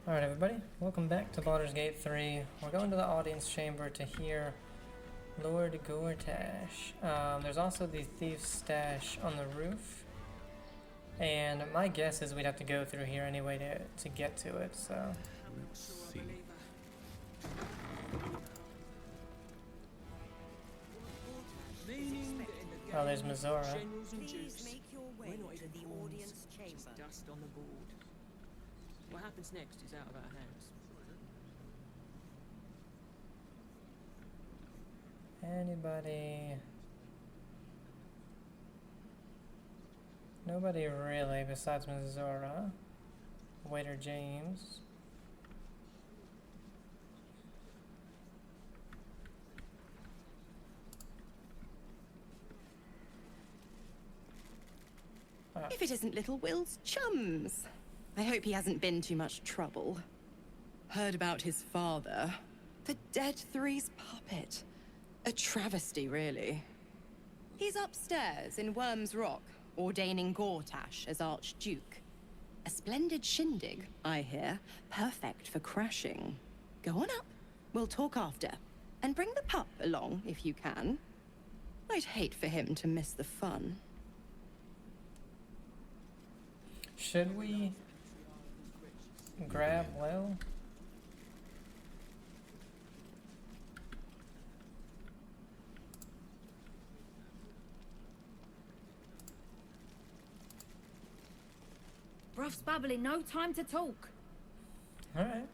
Alright everybody, welcome back to Baldur's Gate 3. We're going to the audience chamber to hear Lord Gortash. There's also the thief's stash on the roof. And my guess is we'd have to go through here anyway to get to it, so... Let's see. Oh, there's Mizora. Please make your way to the audience chamber. Just dust on the board. What happens next is out of our hands. Anybody? Nobody really besides Mizora. Waiter James. If it isn't little Will's chums. I hope he hasn't been too much trouble. Heard about his father. The Dead Three's puppet. A travesty, really. He's upstairs in Worm's Rock, ordaining Gortash as Archduke. A splendid shindig, I hear. Perfect for crashing. Go on up. We'll talk after. And bring the pup along, if you can. I'd hate for him to miss the fun. Should we grab Will? Bruff's babbling, no time to talk. Alright.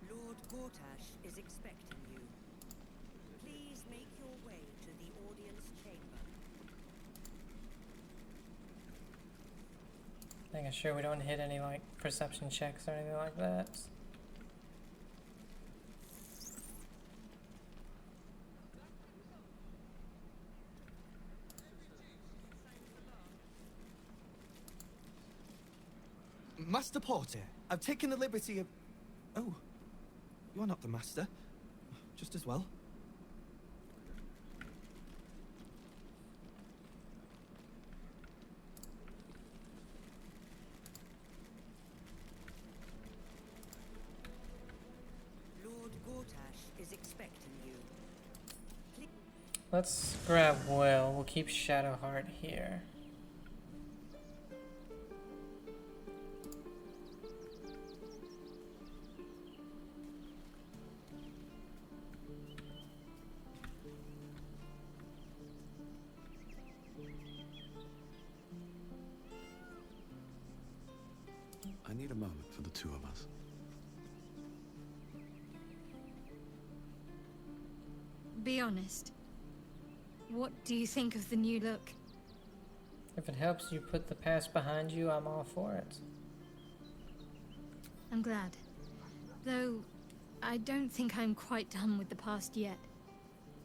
Lord Gortash is expecting you. Please make your way to the audience chamber. Making sure we don't hit any like perception checks or anything like that. Master Porter, I've taken the liberty of... Oh, you're not the master. Just as well. Lord Gortash is expecting you. Let's grab Will. We'll keep Shadowheart here. I need a moment for the two of us. Be honest. What do you think of the new look? If it helps you put the past behind you, I'm all for it. I'm glad. Though, I don't think I'm quite done with the past yet.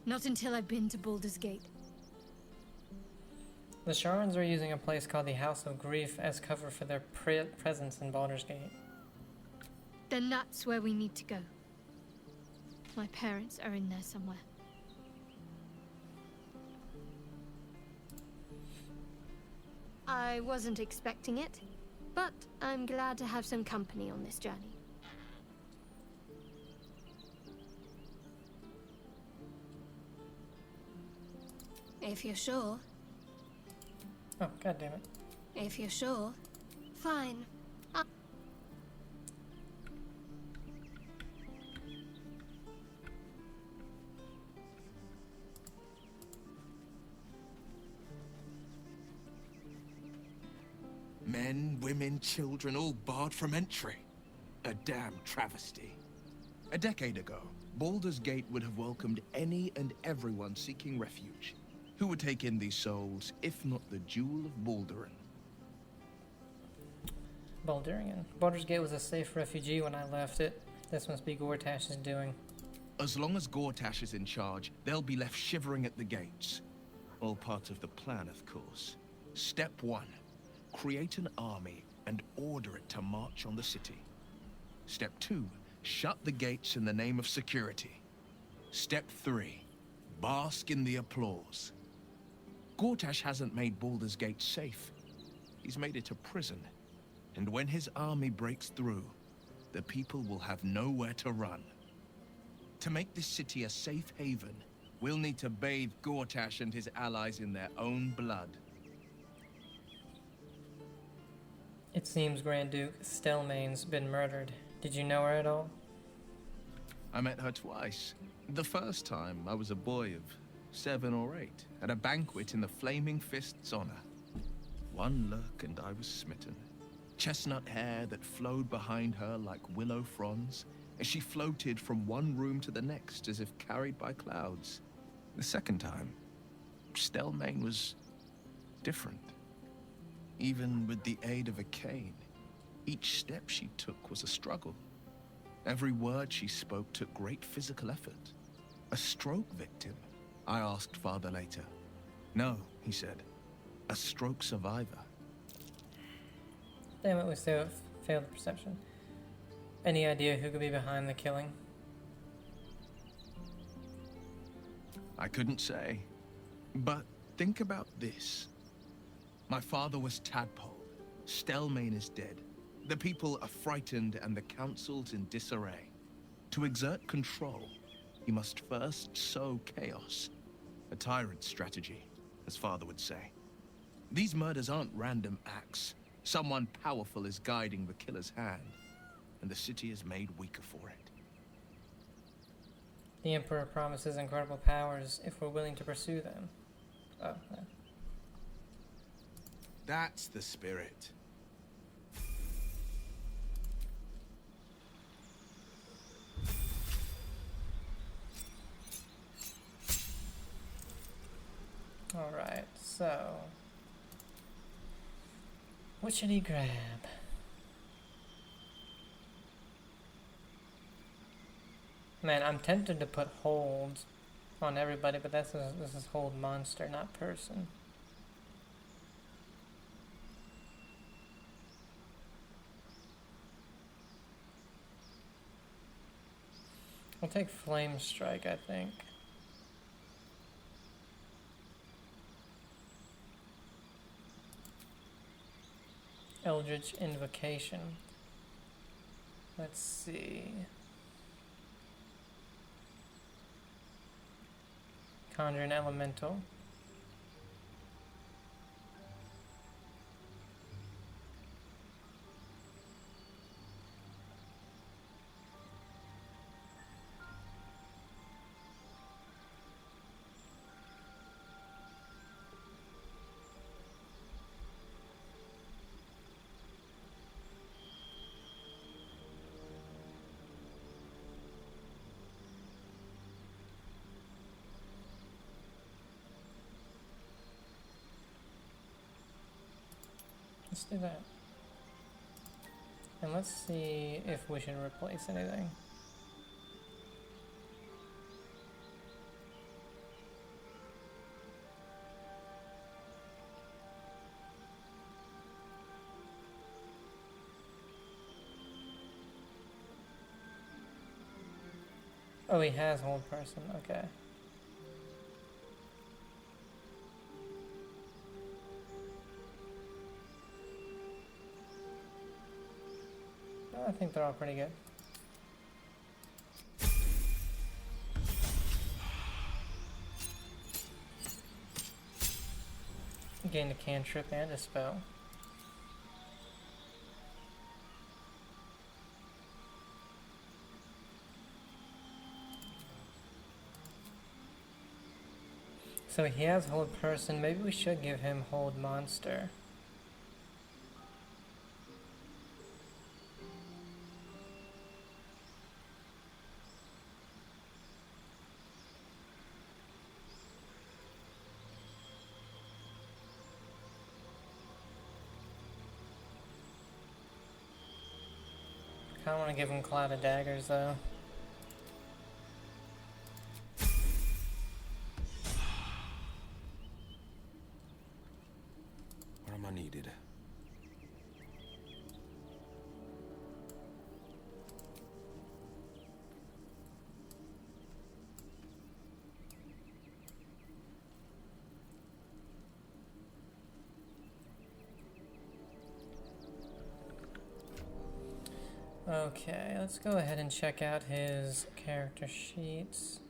Not until I've been to Baldur's Gate. The Sharans are using a place called the House of Grief as cover for their presence in Baldur's Gate. Then that's where we need to go. My parents are in there somewhere. I wasn't expecting it, but I'm glad to have some company on this journey. If you're sure. Oh, god damn it. If you're sure, fine. Men, women, children, all barred from entry. A damn travesty. A decade ago, Baldur's Gate would have welcomed any and everyone seeking refuge. Who would take in these souls, if not the Jewel of Baldurin? Baldurian. Baldur's Gate was a safe refugee when I left it. This must be Gortash's doing. As long as Gortash is in charge, they'll be left shivering at the gates. All part of the plan, of course. Step 1. Create an army and order it to march on the city. Step 2. Shut the gates in the name of security. Step 3. Bask in the applause. Gortash hasn't made Baldur's Gate safe. he's made it a prison. And when his army breaks through, the people will have nowhere to run. To make this city a safe haven, we'll need to bathe Gortash and his allies in their own blood. It seems Grand Duke Stelmane's been murdered. Did you know her at all? I met her twice. The first time, I was a boy of 7 or 8, at a banquet in the Flaming Fist's honor. One look and I was smitten. Chestnut hair that flowed behind her like willow fronds, as she floated from one room to the next as if carried by clouds. The second time, Stelmane was different. Even with the aid of a cane, each step she took was a struggle. Every word she spoke took great physical effort. A stroke victim? I asked Father later. No, he said. A stroke survivor. Damn it, we still failed the perception. Any idea who could be behind the killing? I couldn't say. But think about this. My father was Tadpole. Stelmane is dead. The people are frightened and the council's in disarray. To exert control, he must first sow chaos. A tyrant's strategy, as Father would say. These murders aren't random acts. Someone powerful is guiding the killer's hand, and the city is made weaker for it. The Emperor promises incredible powers if we're willing to pursue them. Oh, no. That's the spirit. Alright, so... what should he grab? Man, I'm tempted to put hold on everybody, but this is hold monster, not person. I'll take Flame Strike, I think. Eldritch Invocation. Let's see. Conjure an Elemental. Let's do that. And let's see if we should replace anything. Oh, he has hold person, okay. I think they're all pretty good. Gain a cantrip and a spell. So he has hold person, maybe we should give him hold monster. I kinda wanna give him Cloud of Daggers though. Where am I needed? Okay, let's go ahead and check out his character sheets.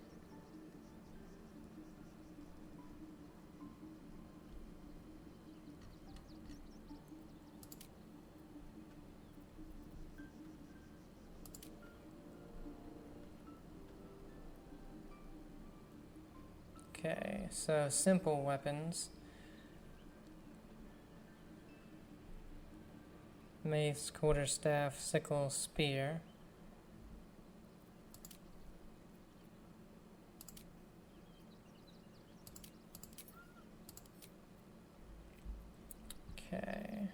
Okay, so simple weapons. Mace, quarterstaff, sickle, spear. Okay.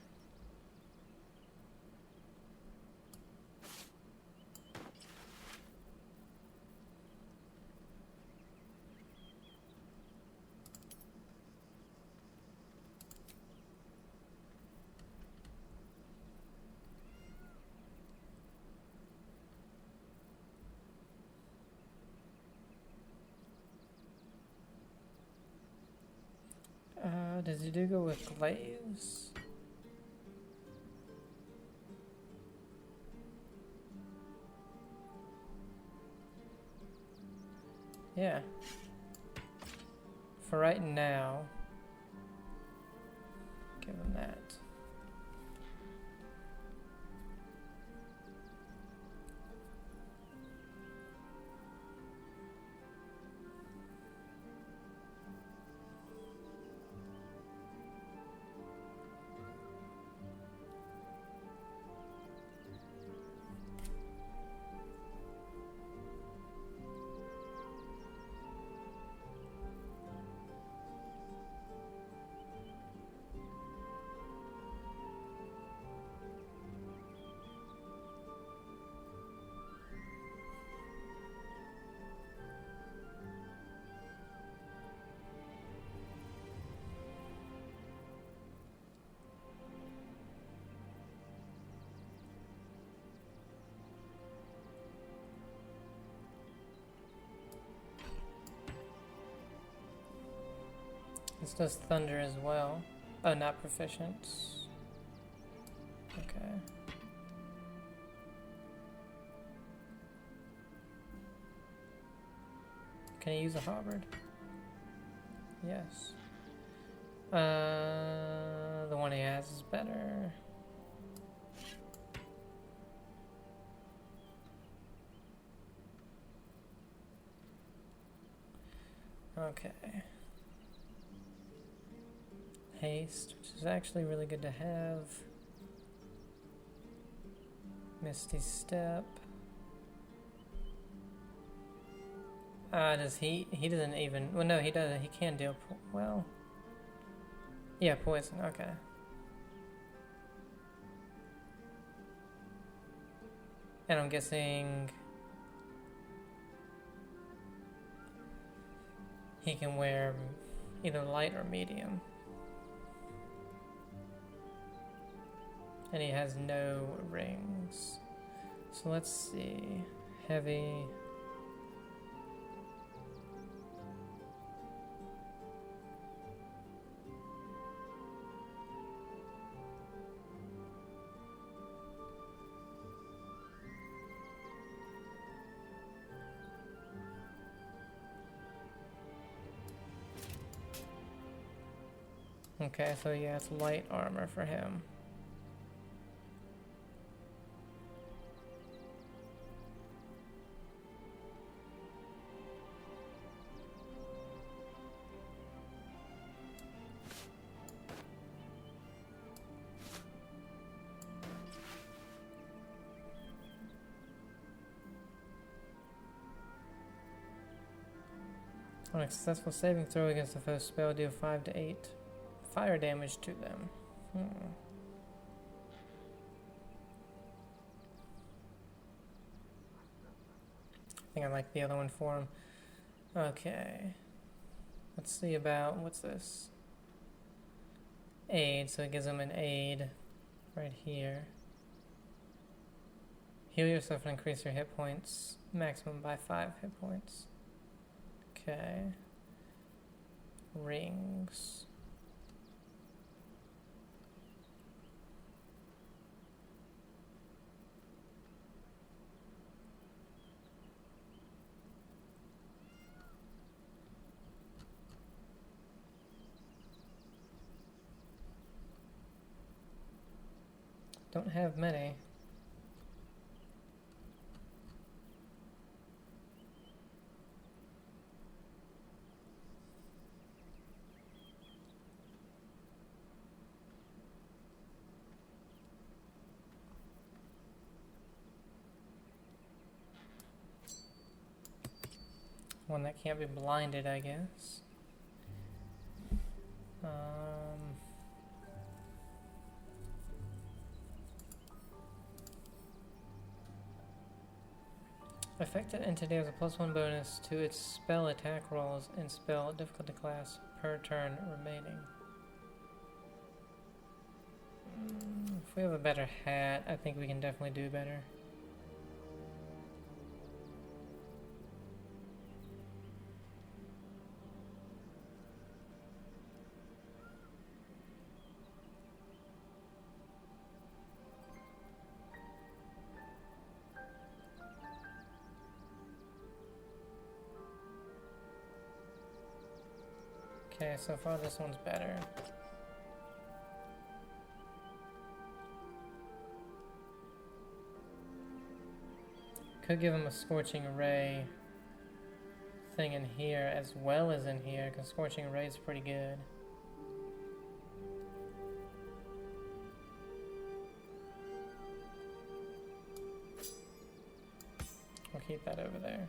Does he do go with glaives? Yeah. For right now, give him that. This does thunder as well. Oh, not proficient. Okay. Can he use a halberd? Yes. The one he has is better. Okay. Haste, which is actually really good to have. Misty Step. Does he doesn't even, well no he does, he can deal, well, yeah, poison, okay. And I'm guessing he can wear either light or medium. And he has no rings. So let's see. Heavy. Okay, so yeah, it's light armor for him. On a successful saving throw against the foe's spell, deal 5 to 8 fire damage to them. I think I like the other one for him. Okay. Let's see about, what's this? Aid, so it gives him an aid right here. Heal yourself and increase your hit points, maximum by 5 hit points. Okay. Rings. Don't have many. One that can't be blinded, I guess. Affected entity has a +1 bonus to its spell attack rolls and spell difficulty class per turn remaining. If we have a better hat, I think we can definitely do better. Okay, so far this one's better. Could give him a Scorching Ray thing in here as well as in here, because Scorching Ray is pretty good. We'll keep that over there.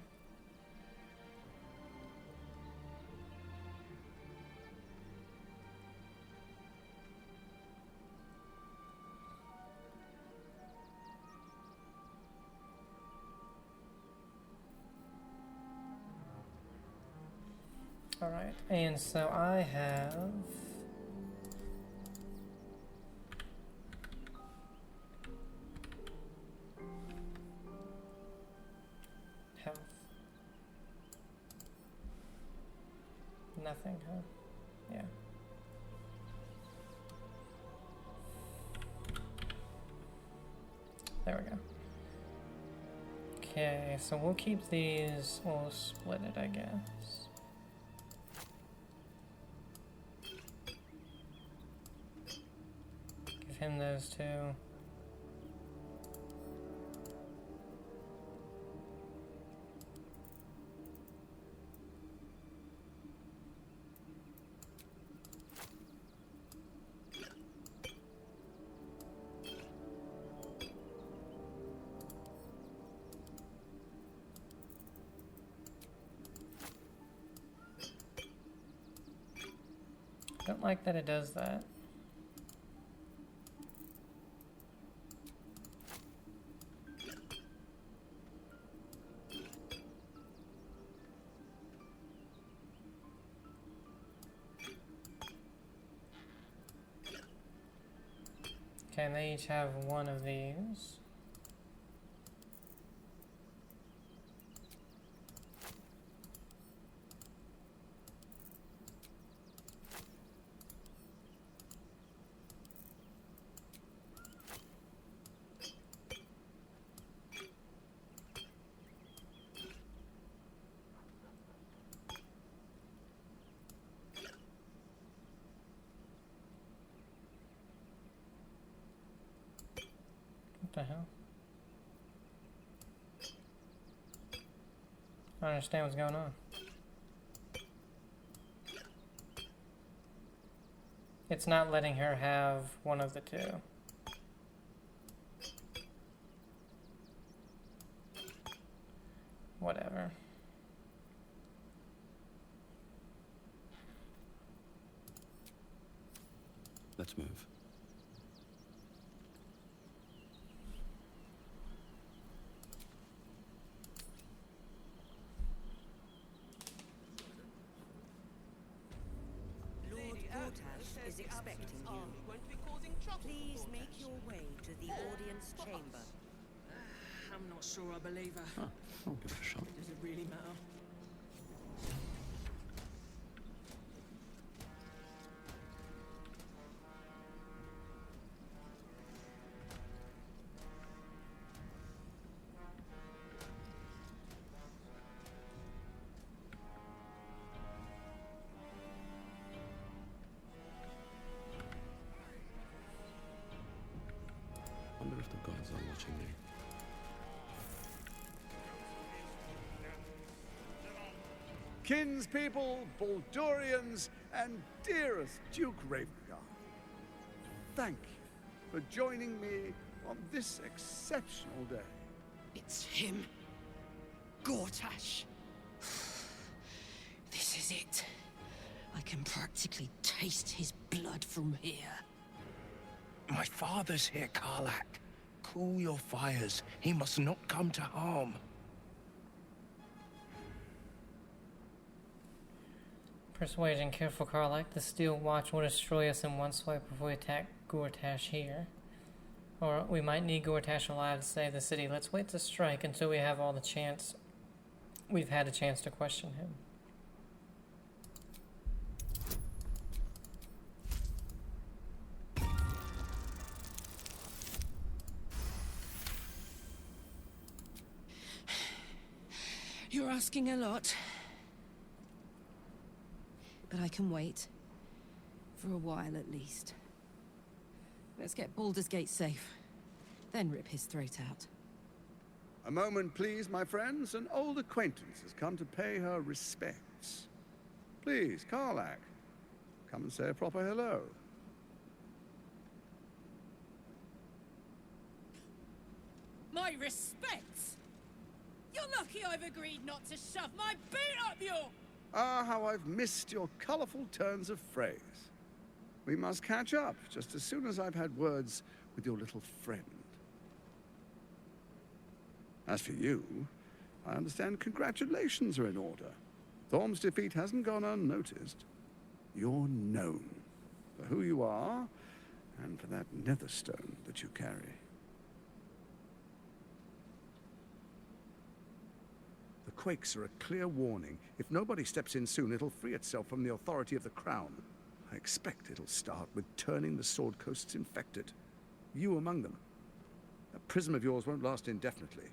Alright, and so I have health. Nothing, huh? Yeah. There we go. Okay, so we'll keep these, we'll split it, I guess. Give him those two. Don't like that it does that. Okay, and they each have one of these. What the hell? I don't understand what's going on. It's not letting her have one of the two. Whatever. Let's move. Is expecting you. Please make your way to the audience chamber. I'm not sure I believe her. Oh, I'll give it a shot. Does it really matter? Eyes are watching me. Kinspeople, Baldurians, and dearest Duke Ravengard, thank you for joining me on this exceptional day. It's him. Gortash. This is it. I can practically taste his blood from here. My father's here, Karlak. Cool your fires. He must not come to harm. Persuasion, careful, Karlak. The Steel Watch will destroy us in one swipe if we attack Gortash here. Or we might need Gortash alive to save the city. Let's wait to strike until we have all the chance. We've had a chance to question him. You're asking a lot. But I can wait. For a while, at least. Let's get Baldur's Gate safe. Then rip his throat out. A moment, please, my friends. An old acquaintance has come to pay her respects. Please, Karlak, come and say a proper hello. My respects? You're lucky I've agreed not to shove my boot up your... Ah, how I've missed your colourful turns of phrase. We must catch up just as soon as I've had words with your little friend. As for you, I understand congratulations are in order. Thorm's defeat hasn't gone unnoticed. You're known for who you are and for that netherstone that you carry. The quakes are a clear warning. If nobody steps in soon, it'll free itself from the authority of the Crown. I expect it'll start with turning the Sword Coasts infected. You among them. That prism of yours won't last indefinitely.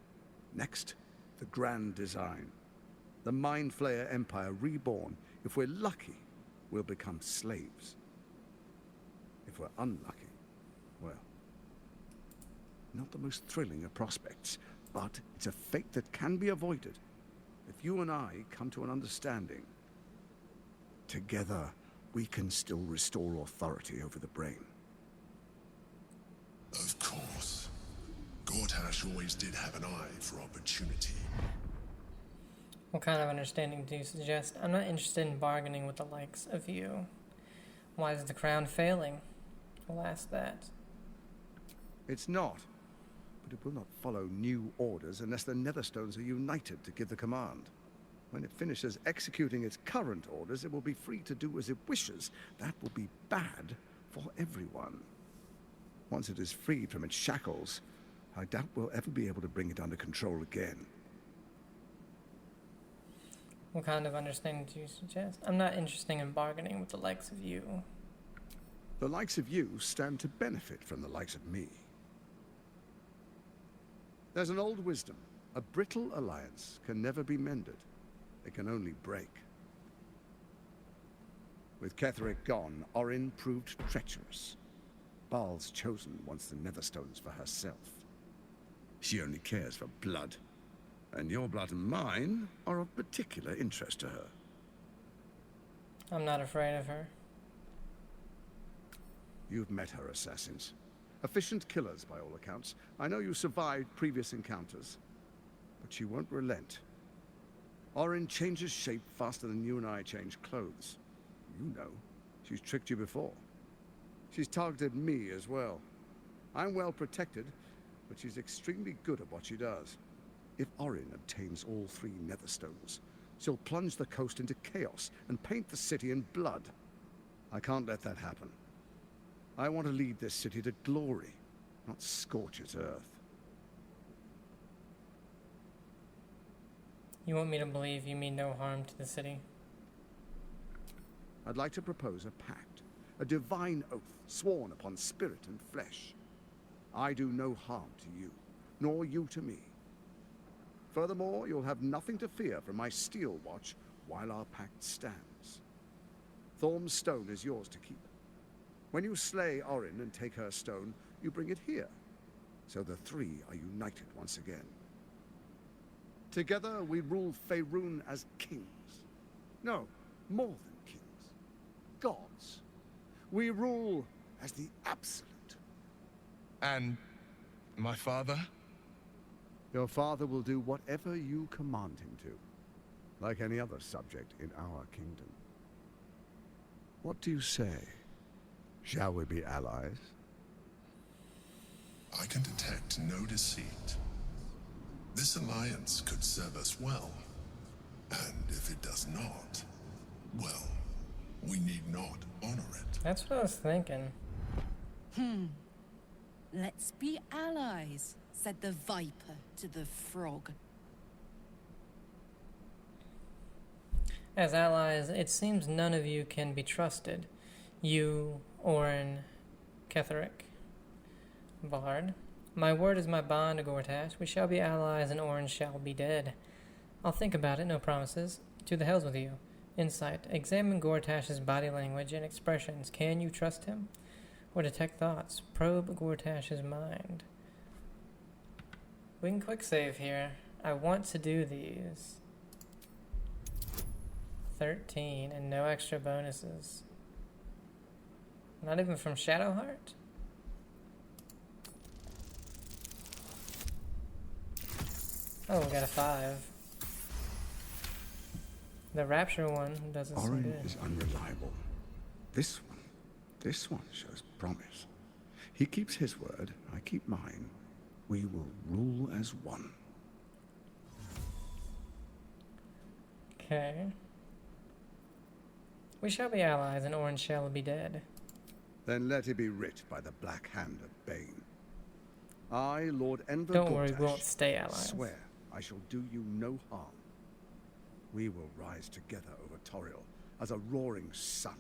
Next, the grand design. The Mind Flayer Empire reborn. If we're lucky, we'll become slaves. If we're unlucky, well, not the most thrilling of prospects, but it's a fate that can be avoided. If you and I come to an understanding, together we can still restore authority over the brain. Of course. Gortash always did have an eye for opportunity. What kind of understanding do you suggest? I'm not interested in bargaining with the likes of you. Why is the crown failing? We'll ask that. It's not. But it will not follow new orders unless the Netherstones are united to give the command. When it finishes executing its current orders, it will be free to do as it wishes. That will be bad for everyone. Once it is freed from its shackles, I doubt we'll ever be able to bring it under control again. What kind of understanding do you suggest? I'm not interested in bargaining with the likes of you. The likes of you stand to benefit from the likes of me. There's an old wisdom. A brittle alliance can never be mended. It can only break. With Ketheric gone, Orin proved treacherous. Baal's chosen wants the Netherstones for herself. She only cares for blood. And your blood and mine are of particular interest to her. I'm not afraid of her. You've met her assassins. Efficient killers, by all accounts. I know you survived previous encounters. But she won't relent. Orin changes shape faster than you and I change clothes. You know. She's tricked you before. She's targeted me as well. I'm well protected, but she's extremely good at what she does. If Orin obtains all 3 Netherstones, she'll plunge the coast into chaos and paint the city in blood. I can't let that happen. I want to lead this city to glory, not scorch its earth. You want me to believe you mean no harm to the city? I'd like to propose a pact, a divine oath sworn upon spirit and flesh. I do no harm to you, nor you to me. Furthermore, you'll have nothing to fear from my steel watch while our pact stands. Thorm's stone is yours to keep. When you slay Orin and take her stone, you bring it here. so the three are united once again. Together we rule Faerun as kings. No, more than kings. Gods. We rule as the Absolute. And my father? Your father will do whatever you command him to, like any other subject in our kingdom. What do you say? Shall we be allies? I can detect no deceit. This alliance could serve us well. And if it does not, well, we need not honor it. That's what I was thinking. Let's be allies, said the viper to the frog. As allies, it seems none of you can be trusted. You, Orin, Ketheric, Bard. My word is my bond, Gortash. We shall be allies and Orin shall be dead. I'll think about it, no promises. To the hells with you. Insight. Examine Gortash's body language and expressions. Can you trust him? Or detect thoughts? Probe Gortash's mind. We can quick save here. I want to do these. 13 and no extra bonuses. Not even from Shadowheart? Oh, we got a 5. The Rapture one doesn't seem Orin good. is unreliable. This one shows promise. He keeps his word, I keep mine. We will rule as one. Okay. We shall be allies and Orin shall be dead. Then let it be writ by the black hand of Bane. I, Lord Enver Don't worry, Gortash, we won't stay allies. swear I shall do you no harm. We will rise together over Toriel as a roaring sun.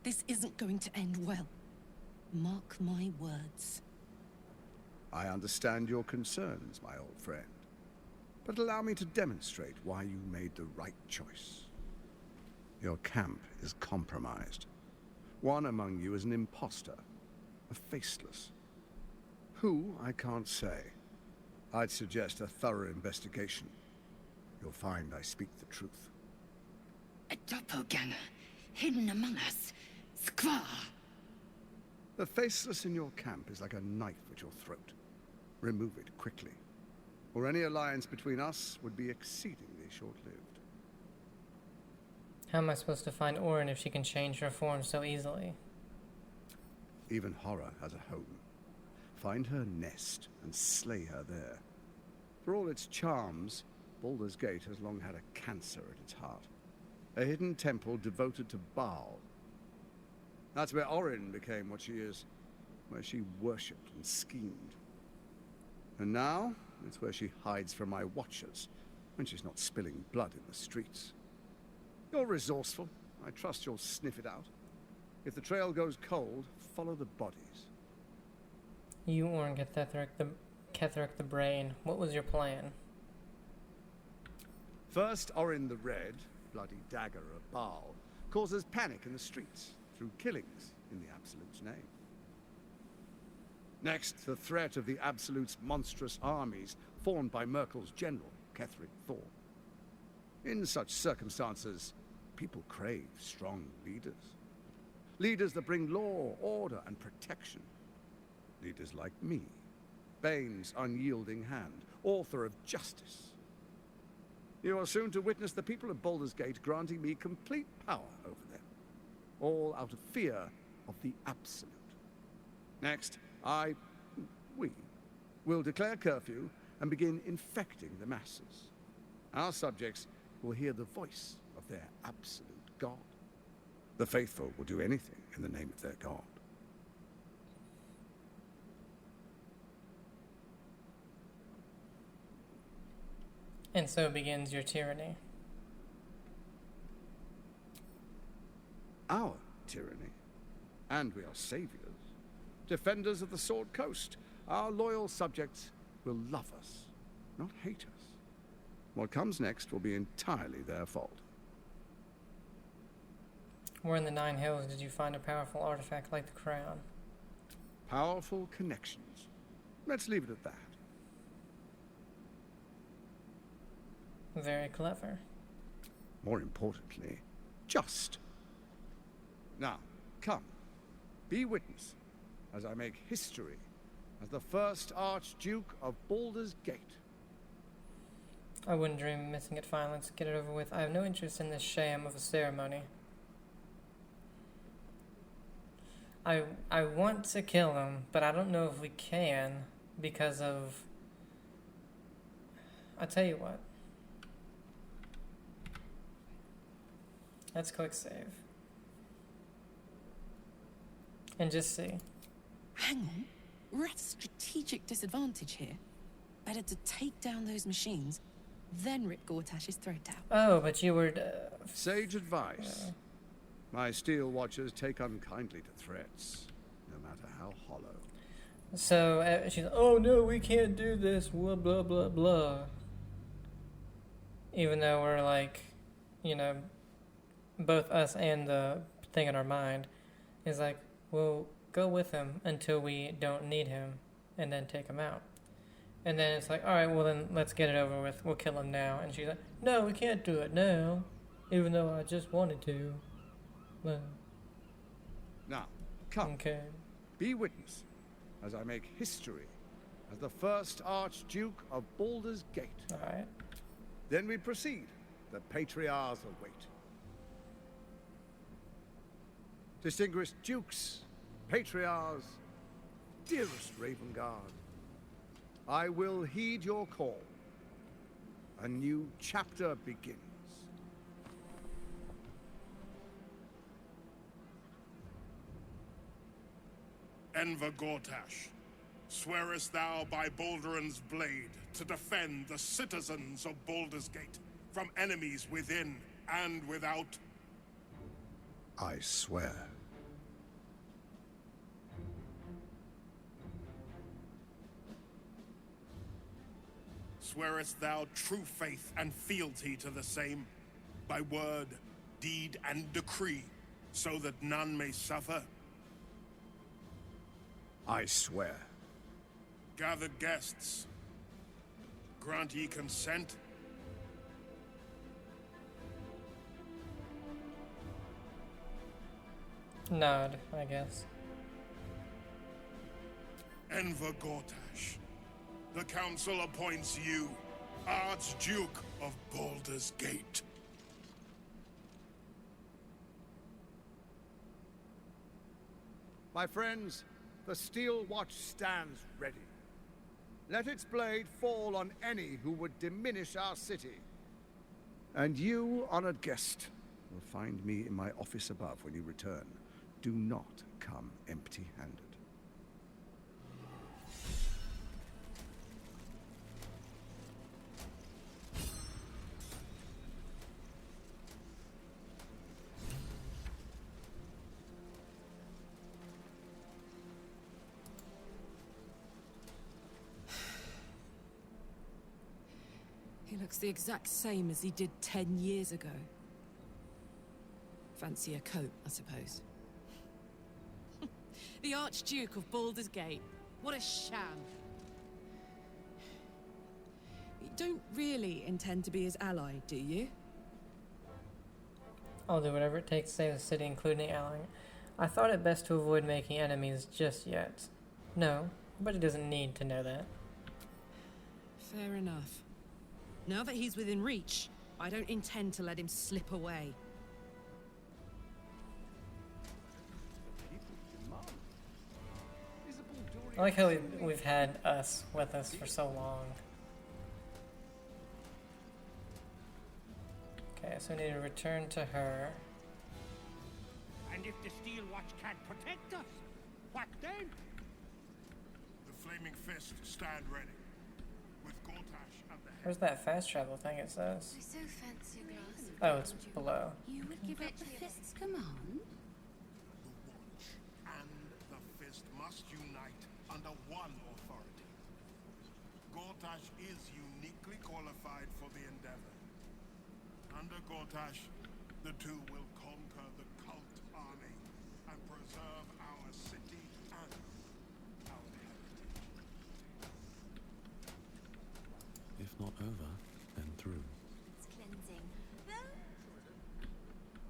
This isn't going to end well. Mark my words. I understand your concerns, my old friend. But allow me to demonstrate why you made the right choice. Your camp is compromised. One among you is an imposter, a faceless. Who, I can't say. I'd suggest a thorough investigation. You'll find I speak the truth. A doppelganger, hidden among us. Squaw! The faceless in your camp is like a knife at your throat. Remove it quickly, or any alliance between us would be exceedingly short-lived. How am I supposed to find Orin if she can change her form so easily? Even horror has a home. Find her nest and slay her there. For all its charms, Baldur's Gate has long had a cancer at its heart. A hidden temple devoted to Baal. That's where Orin became what she is, where she worshipped and schemed. And now, it's where she hides from my watchers, when she's not spilling blood in the streets. You're resourceful. I trust you'll sniff it out. If the trail goes cold, follow the bodies. You, Orin, Ketheric the Brain. What was your plan? First, Orin the Red, bloody dagger of Baal, causes panic in the streets through killings in the Absolute's name. Next, the threat of the Absolute's monstrous armies formed by Merkel's general, Ketheric Thorn. In such circumstances, people crave strong leaders. Leaders that bring law, order, and protection. Leaders like me, Bane's unyielding hand, author of justice. You are soon to witness the people of Baldur's Gate granting me complete power over them, all out of fear of the Absolute. Next, we will declare curfew and begin infecting the masses. Our subjects will hear the voice of their absolute God. The faithful will do anything in the name of their God. And so begins your tyranny. Our tyranny. And we are saviors. Defenders of the Sword Coast. Our loyal subjects will love us, not hate us. What comes next will be entirely their fault. Where in the Nine Hills did you find a powerful artifact like the crown? Powerful connections. Let's leave it at that. Very clever. More importantly, just. Now, come. Be witness as I make history as the first Archduke of Baldur's Gate. I wouldn't dream of missing it. Fine, let's get it over with. I have no interest in this sham of a ceremony. I want to kill him, but I don't know if we can because of... I'll tell you what. Let's quick save. And just see. Hang on. We're at a strategic disadvantage here. Better to take down those machines, then rip Gortash's throat out. Oh, but you were... Sage advice. My steel watchers take unkindly to threats, no matter how hollow. So, she's, oh no, we can't do this, blah, blah, blah, blah. Even though we're like, you know, both us and the thing in our mind is like, we'll go with him until we don't need him, and then take him out. And then it's like, alright, well then let's get it over with, we'll kill him now. And she's like, no, we can't do it now, even though I just wanted to. Well, now, come. okay. Be witness as I make history as the first Archduke of Baldur's Gate. Alright. Then we proceed. The patriarchs await. Distinguished dukes, patriarchs, dearest Ravengard, I will heed your call. A new chapter begins. Enver Gortash, swearest thou by Balduran's blade to defend the citizens of Baldur's Gate from enemies within and without? I swear. Swearest thou true faith and fealty to the same, by word, deed, and decree, so that none may suffer? I swear. Gathered guests, grant ye consent? Nod, I guess. Enver Gortash, the council appoints you Archduke of Baldur's Gate. My friends, the steel watch stands ready. Let its blade fall on any who would diminish our city. And you, honored guest, will find me in my office above when you return. Do not come empty-handed. He looks the exact same as he did 10 years ago. Fancy a coat, I suppose. The Archduke of Baldur's Gate. What a sham. You don't really intend to be his ally, do you? I'll do whatever it takes to save the city, including allying. I thought it best to avoid making enemies just yet. No, but he doesn't need to know that. Fair enough. Now that he's within reach, I don't intend to let him slip away. I like how we've had us with us for so long. Okay, so we need to return to her. And if the Steel Watch can't protect us, what then? The Flaming Fist stand ready, with Gortash at the head. Where's that fast travel thing it says? I so fancy a glass of Oh, it's below. You would give up the Fist's command? The Watch and the Fist must unite under one authority. Gortash is uniquely qualified for the endeavor. Under Gortash, the two will conquer the cult army and preserve our city and our heritage. over and through. It's cleansing, though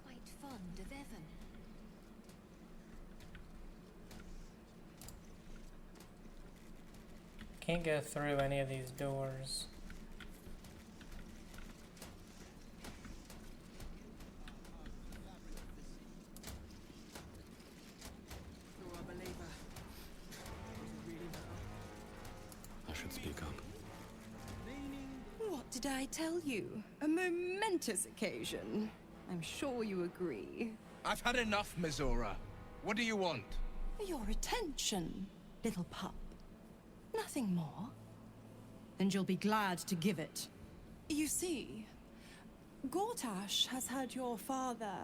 quite fond of Evan. Can't go through any of these doors. You're a believer. Doesn't really matter. I should speak up. What did I tell you? A momentous occasion. I'm sure you agree. I've had enough, Mizora. What do you want? Your attention, little pup. Nothing more. And you'll be glad to give it. You see, Gortash has had your father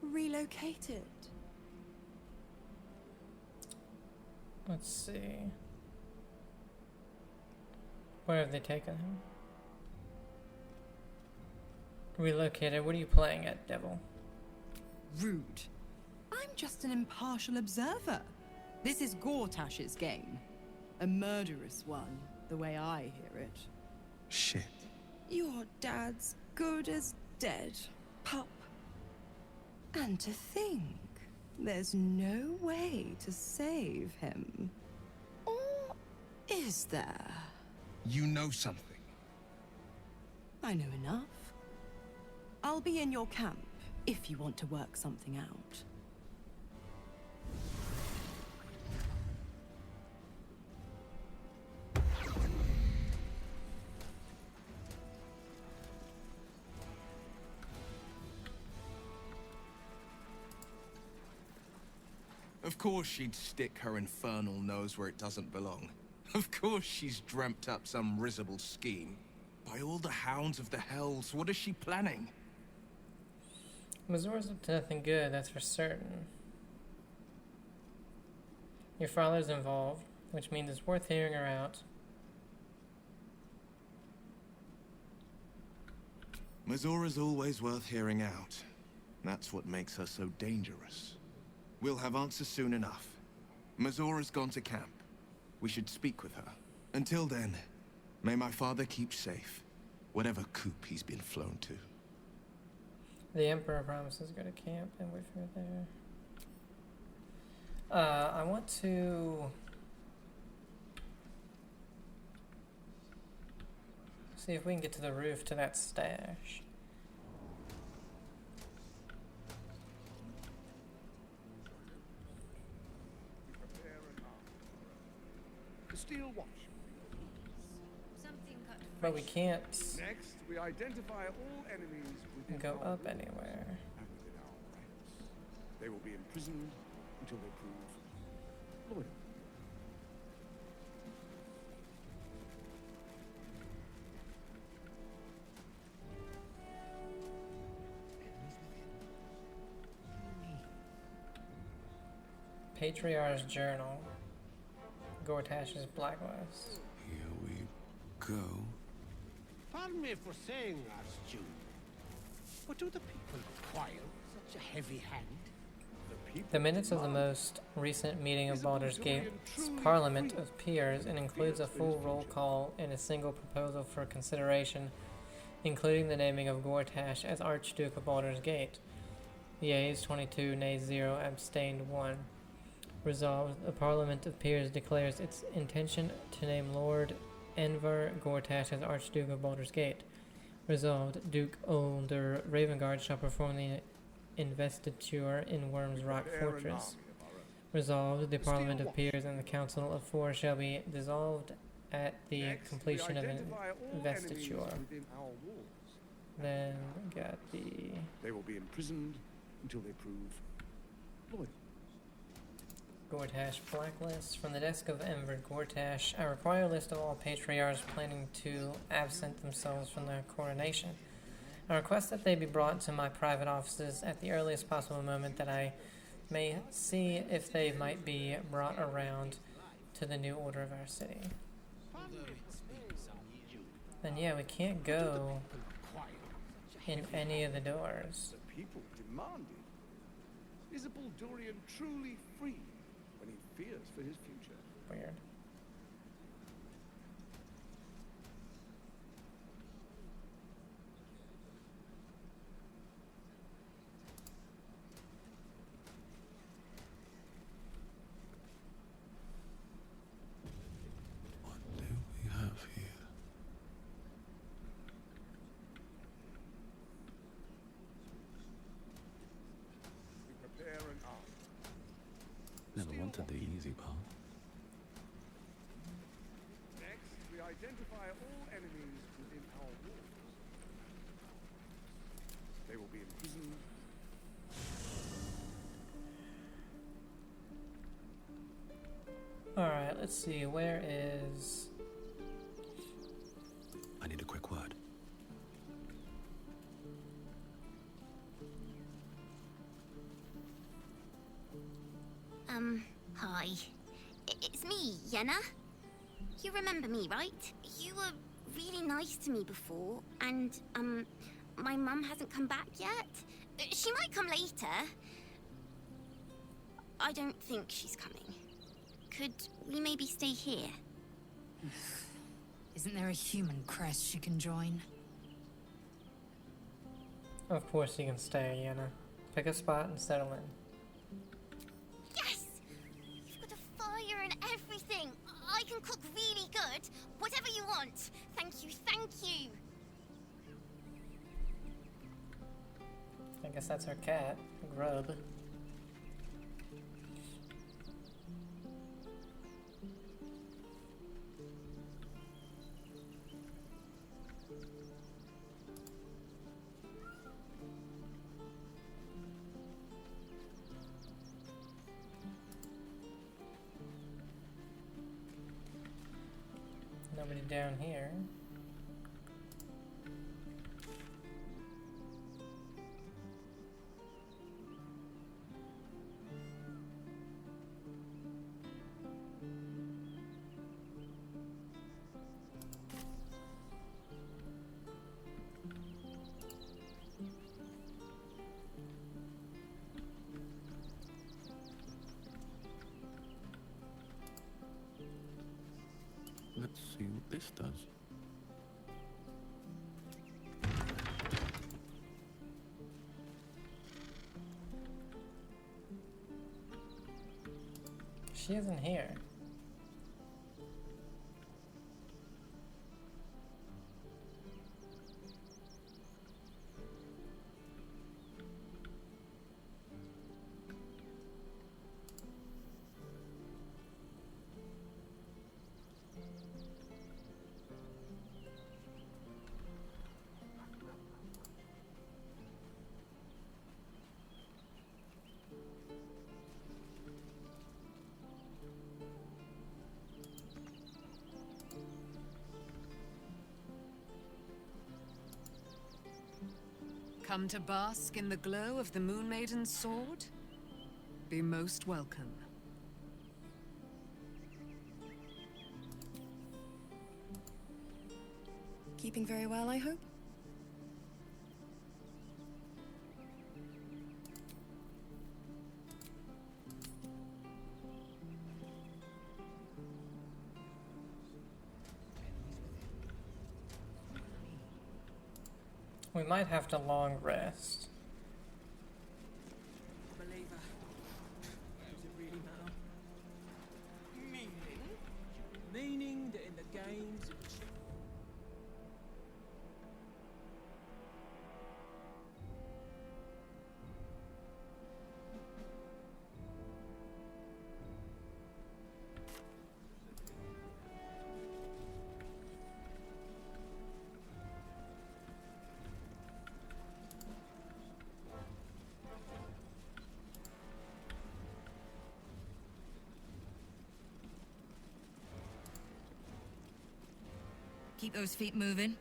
relocated. Let's see. Where have they taken him? Relocated. What are you playing at, devil? Rude. I'm just an impartial observer. This is Gortash's game. A murderous one, the way I hear it. Shit. Your dad's good as dead, pup. And to think, there's no way to save him. Or is there? You know something. I know enough. I'll be in your camp if you want to work something out. Of course she'd stick her infernal nose where it doesn't belong. Of course she's dreamt up some risible scheme. By all the hounds of the hells, what is she planning? Mizora's up to nothing good, that's for certain. Your father's involved, which means it's worth hearing her out. Mizora's always worth hearing out. That's what makes her so dangerous. We'll have answers soon enough. Mizora's gone to camp. We should speak with her. Until then, may my father keep safe, whatever coop he's been flown to. The Emperor promises to go to camp and wait for her there. I want to see if we can get to the roof to that stash. The steel watch. Something cut But we can't Next, we identify all enemies within go our up walls anywhere. and within our ranks. They will be imprisoned until they prove loyal. Patriarch's Journal. Gortash's Blacklist. Here we go. Pardon me for saying, Archduke, but do the people require such a heavy hand? The minutes of the most recent meeting of Baldurs Gate's Parliament of Peers and includes a full roll call and a single proposal for consideration, including the naming of Gortash as Archduke of Baldur's Gate. Yeas 22, nays 0, abstained 1. Resolved, the Parliament of Peers declares its intention to name Lord Envar Gortash as Archduke of Baldur's Gate. Resolved, Duke Older Ravengard shall perform the investiture in Worm's Rock Fortress. Resolved, the Parliament of Peers and the Council of Four shall be dissolved at the completion of investiture. Then we got the... They will be imprisoned until they prove loyal. Gortash Blacklist. From the desk of Enver Gortash, I require a list of all patriarchs planning to absent themselves from the coronation. I request that they be brought to my private offices at the earliest possible moment, that I may see if they might be brought around to the new order of our city. Then yeah, we can't go in any of the doors. The people demanded. Is a Baldurian truly free when he fears for his future? Weird. wanted the easy path. Next, we identify all enemies within our walls. They will be imprisoned. Alright, let's see, where is... I need a quick word. Hi. It's me, Yenna. You remember me, right? You were really nice to me before, and, my mum hasn't come back yet. She might come later. I don't think she's coming. Could we maybe stay here? Isn't there a human crest she can join? Of course you can stay, Yenna. Pick a spot and settle in. Yes! You've got a fire and everything. I can cook really good. Whatever you want. Thank you, thank you. I guess that's her cat, Grub. Nobody down here. Let's see what this does. She isn't here. Come to bask in the glow of the Moon Maiden's sword? Be most welcome. Keeping very well, I hope? We might have to long rest. Believer. Does it really matter? Meaning that in the games it was... Keep those feet moving.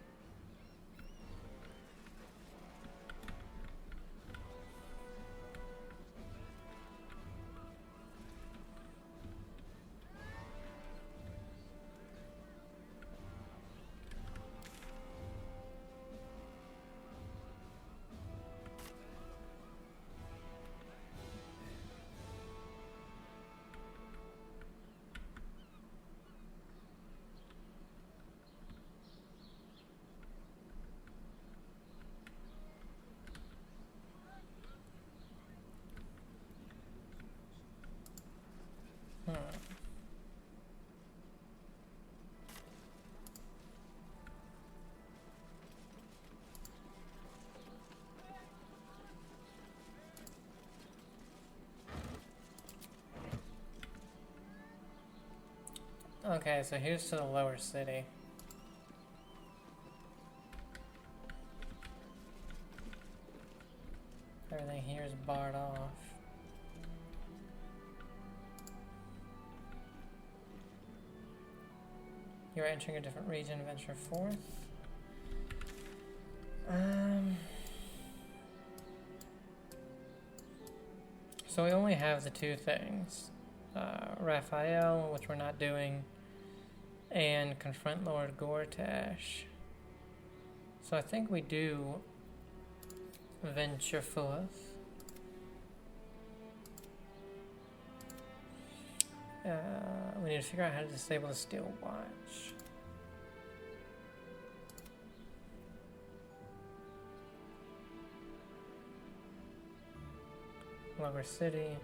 Okay, so here's to the lower city. Everything here is barred off. You're entering a different region, venture forth. So we only have the two things. Raphael, which we're not doing, and confront Lord Gortash. So I think we do venture forth. We need to figure out how to disable the steel watch. Lower city.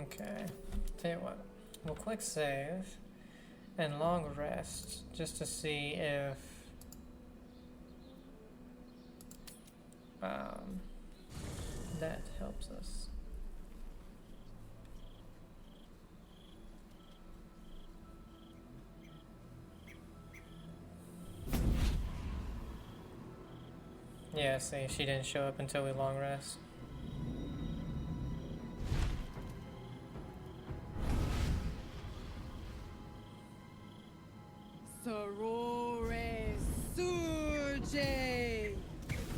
Okay, tell you what, we'll click save and long rest just to see if that helps us. Yeah, see, she didn't show up until we long rest. Sorore surge,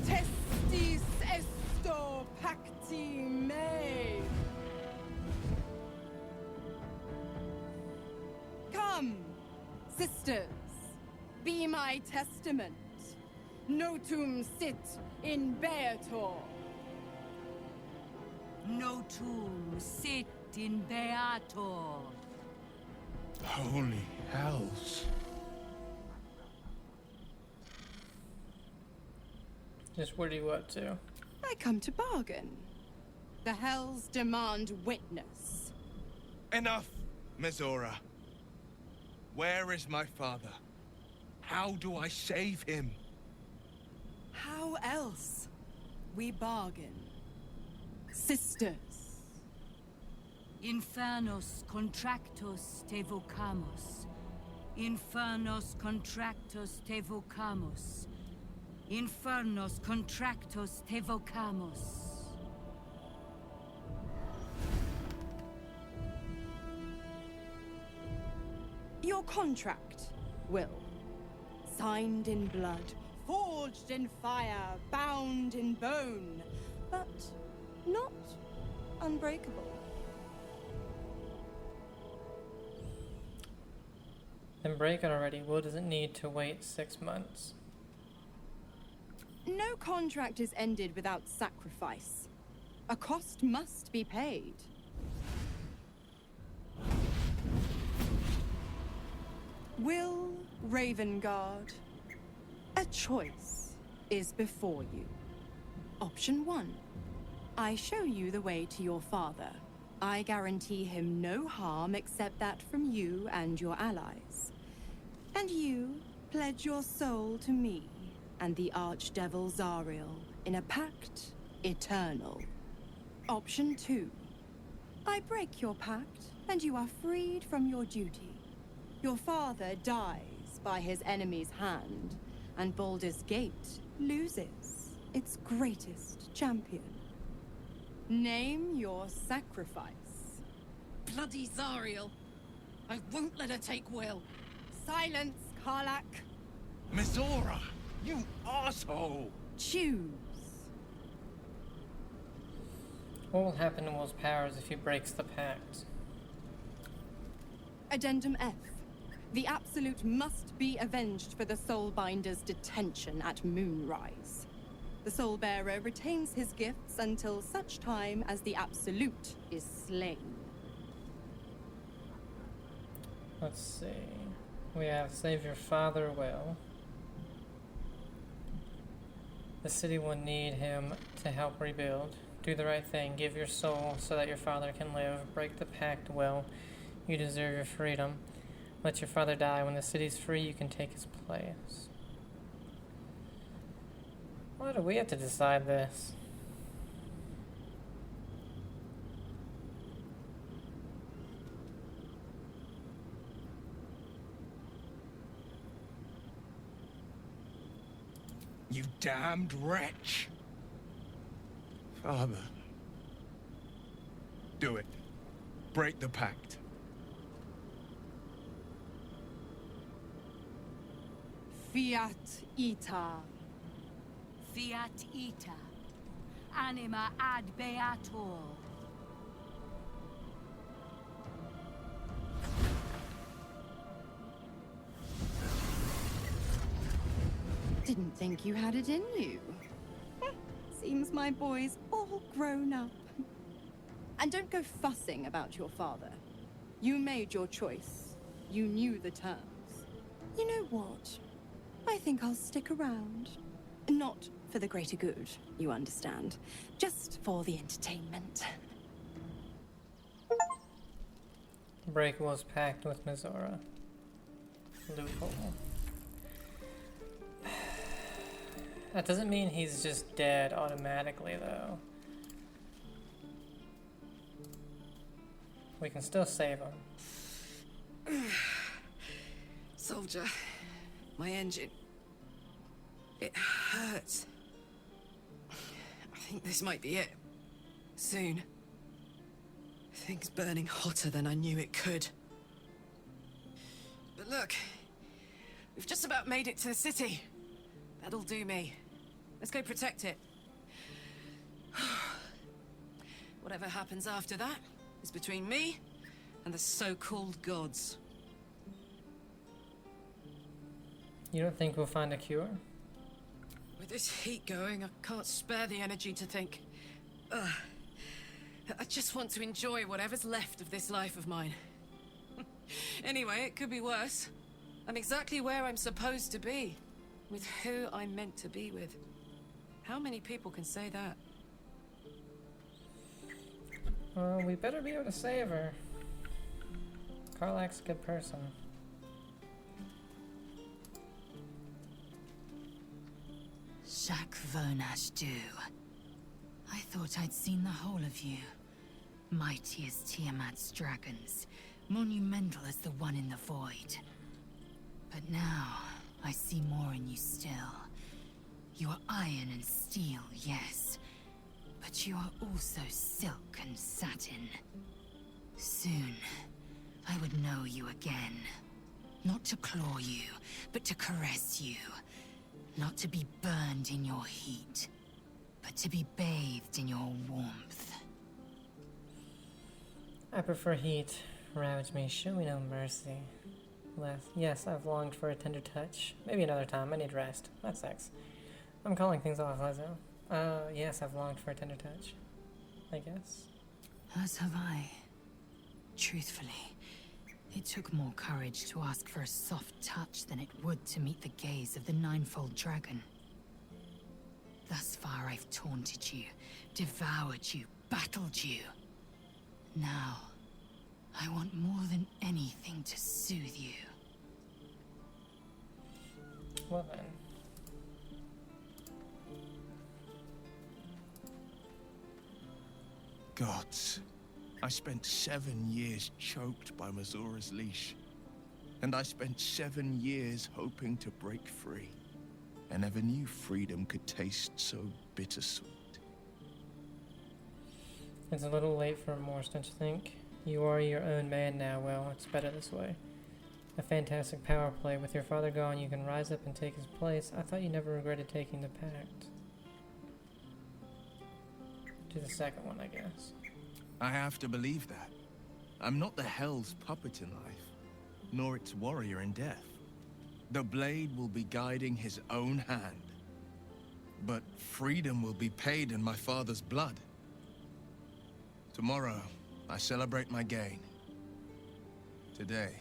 testis esto pacti me. Come, sisters, be my testament. Notum sit in beator. Notum sit in beator. Holy hells. Just what are you up to? I come to bargain. The hells demand witness. Enough, Mizora. Where is my father? How do I save him? How else? We bargain. Sisters. Infernos contractos te vocamus. Infernos contractos te vocamus. Infernos contractos te vocamus. Your contract, Will. Signed in blood, forged in fire, bound in bone, but not unbreakable. Then break it already. Will doesn't need to wait 6 months. No contract is ended without sacrifice. A cost must be paid. Will Ravengard, a choice is before you. Option 1. I show you the way to your father. I guarantee him no harm except that from you and your allies. And you pledge your soul to me and the Archdevil Zariel in a pact eternal. Option 2. I break your pact and you are freed from your duty. Your father dies by his enemy's hand, and Baldur's Gate loses its greatest champion. Name your sacrifice. Bloody Zariel. I won't let her take Will. Silence, Karlak. Mizora, you asshole! Choose. What will happen to Will's powers if he breaks the pact? Addendum F. The Absolute must be avenged for the Soulbinder's detention at Moonrise. The Soulbearer retains his gifts until such time as the Absolute is slain. Let's see. We have save your father well. The city will need him to help rebuild. Do the right thing. Give your soul so that your father can live. Break the pact well. You deserve your freedom. Let your father die. When the city's free, you can take his place. Why do we have to decide this? You damned wretch! Father. Do it. Break the pact. Fiat ita. Fiat ita. Anima ad beator. Didn't think you had it in you. Seems my boy's all grown up. And don't go fussing about your father. You made your choice. You knew the terms. You know what? I think I'll stick around. Not for the greater good, you understand. Just for the entertainment. Break was packed with Mizora. Loophole. That doesn't mean he's just dead automatically, though. We can still save him. Soldier, my engine. It hurts. I think this might be it. Soon. Things burning hotter than I knew it could. But look, we've just about made it to the city. That'll do me. Let's go protect it. Whatever happens after that is between me and the so-called gods. You don't think we'll find a cure? With this heat going, I can't spare the energy to think. I just want to enjoy whatever's left of this life of mine. Anyway, it could be worse. I'm exactly where I'm supposed to be. With who I'm meant to be with. How many people can say that? Well, we better be able to save her. Karlach's a good person. Jacques Vernache do. I thought I'd seen the whole of you. Mighty as Tiamat's dragons. Monumental as the one in the void. But now, I see more in you still. You are iron and steel, yes. But you are also silk and satin. Soon, I would know you again. Not to claw you, but to caress you. Not to be burned in your heat, but to be bathed in your warmth. I prefer heat. Ravage me, show me no mercy. Yes, I've longed for a tender touch. Maybe another time, I need rest. Not sex. I'm calling things off, Lezo. Yes, I've longed for a tender touch. I guess. As have I. Truthfully, it took more courage to ask for a soft touch than it would to meet the gaze of the ninefold dragon. Thus far I've taunted you, devoured you, battled you. Now, I want more than anything to soothe you. Well then. Gods. I spent 7 years choked by Mazora's leash. And I spent 7 years hoping to break free. I never knew freedom could taste so bittersweet. It's a little late for remorse, don't you think? You are your own man now. Well, it's better this way. A fantastic power play. With your father gone, you can rise up and take his place. I thought you never regretted taking the pact. Do the second one, I guess. I have to believe that. I'm not the Hell's puppet in life, nor its warrior in death. The blade will be guiding his own hand. But freedom will be paid in my father's blood. Tomorrow, I celebrate my gain. Today,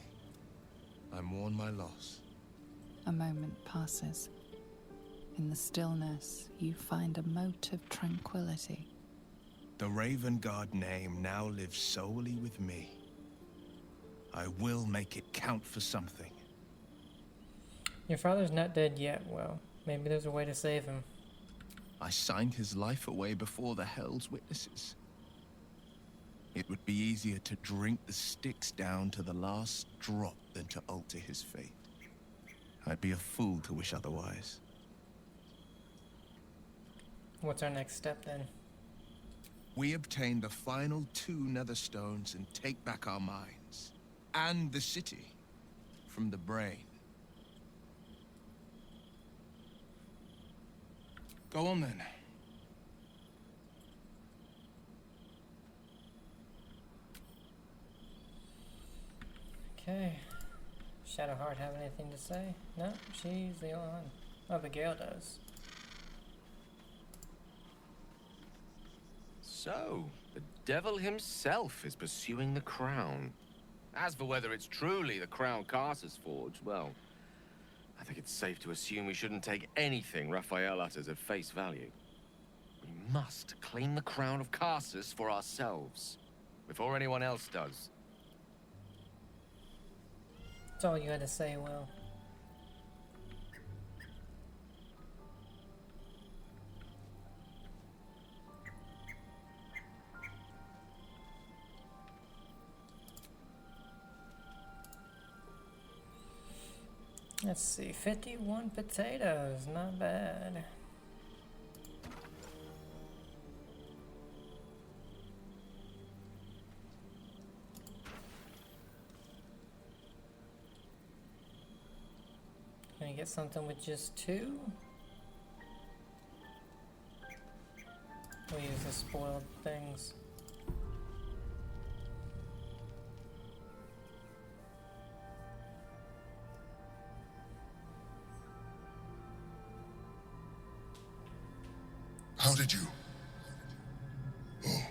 I mourn my loss. A moment passes. In the stillness, you find a mote of tranquility. The Raven Guard name now lives solely with me. I will make it count for something. Your father's not dead yet, Will. Maybe there's a way to save him. I signed his life away before the Hell's Witnesses. It would be easier to drink the sticks down to the last drop than to alter his fate. I'd be a fool to wish otherwise. What's our next step then? We obtain the final 2 Netherstones and take back our minds. And the city. From the brain. Go on then. Okay. Shadowheart have anything to say? No, she's the only one. Oh, but Gale does. So, the devil himself is pursuing the crown. As for whether it's truly the crown Carter's forged, well, I think it's safe to assume we shouldn't take anything Raphael utters at face value. We must claim the crown of Carsus for ourselves, before anyone else does. That's all you had to say, Will. Let's see, 51 potatoes, not bad. Can I get something with just 2? We'll use the spoiled things. How did you? Oh,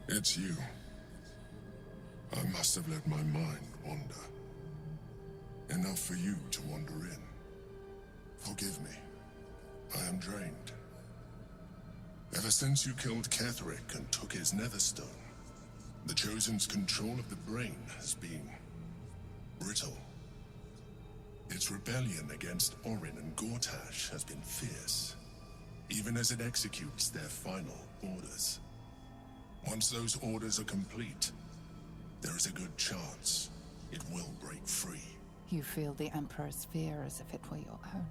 it's you. I must have let my mind wander. Enough for you to wander in. Forgive me. I am drained. Ever since you killed Ketherick and took his Netherstone, the Chosen's control of the brain has been brittle. Its rebellion against Orin and Gortash has been fierce, even as it executes their final orders. Once those orders are complete, there is a good chance it will break free. You feel the Emperor's fear as if it were your own.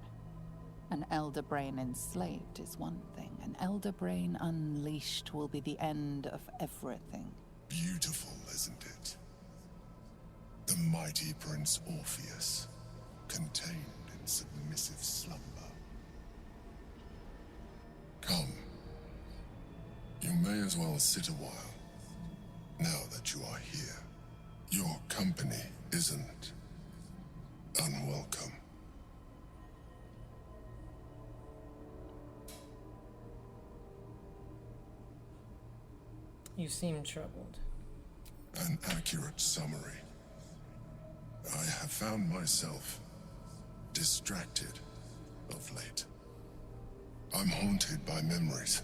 An Elder Brain enslaved is one thing. An Elder Brain unleashed will be the end of everything. Beautiful, isn't it? The mighty Prince Orpheus, contained in submissive slumber. Come. You may as well sit a while, now that you are here. Your company isn't unwelcome. You seem troubled. An accurate summary. I have found myself distracted of late. I'm haunted by memories.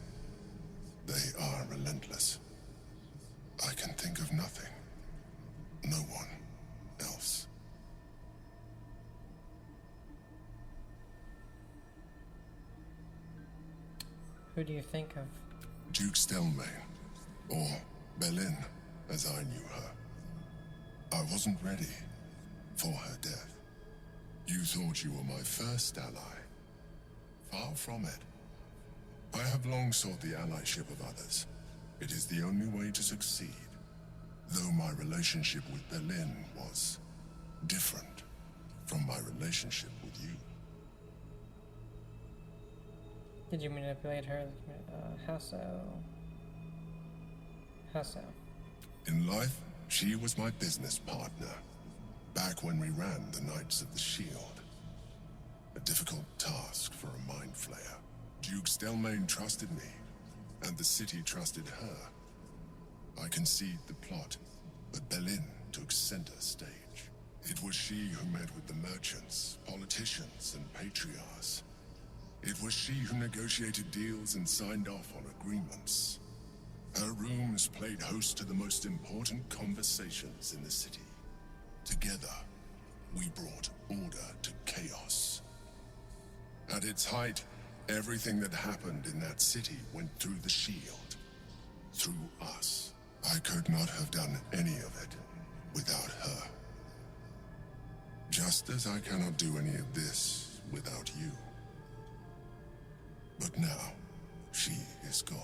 They are relentless. I can think of nothing. No one else. Who do you think of? Duke Stelmane, or Belin, as I knew her. I wasn't ready for her death. You thought you were my first ally. Far from it. I have long sought the allyship of others. It is the only way to succeed. Though my relationship with Belin was different from my relationship with you. Did you manipulate her? How so? How so? In life, she was my business partner. Back when we ran the Knights of the Shield. A difficult task for a mind flayer. Duke Stelmane trusted me, and the city trusted her. I conceived the plot, but Belin took center stage. It was she who met with the merchants, politicians, and patriarchs. It was she who negotiated deals and signed off on agreements. Her rooms played host to the most important conversations in the city. Together, we brought order to chaos. At its height, everything that happened in that city went through the shield. Through us. I could not have done any of it without her. Just as I cannot do any of this without you. But now, she is gone.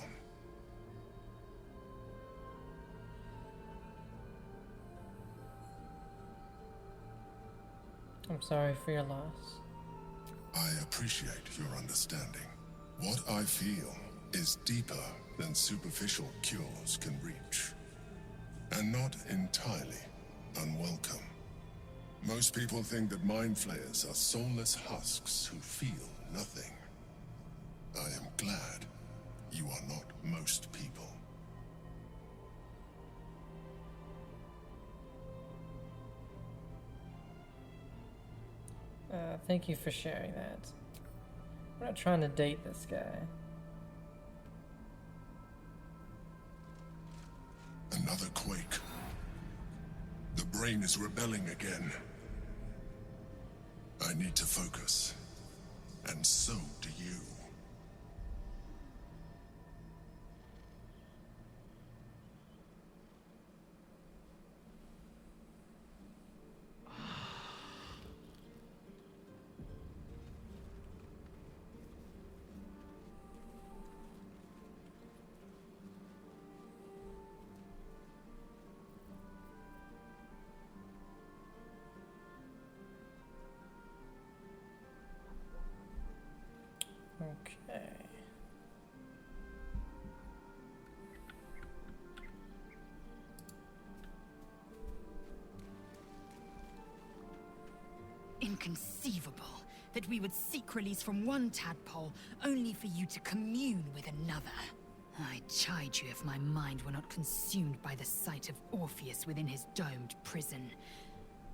I'm sorry for your loss. I appreciate your understanding. What I feel is deeper than superficial cures can reach. And not entirely unwelcome. Most people think that mind flayers are soulless husks who feel nothing. I am glad you are not most people. Thank you for sharing that. I'm not trying to date this guy. Another quake. The brain is rebelling again. I need to focus. And so do you. Okay. Inconceivable that we would seek release from one tadpole only for you to commune with another. I'd chide you if my mind were not consumed by the sight of Orpheus within his domed prison.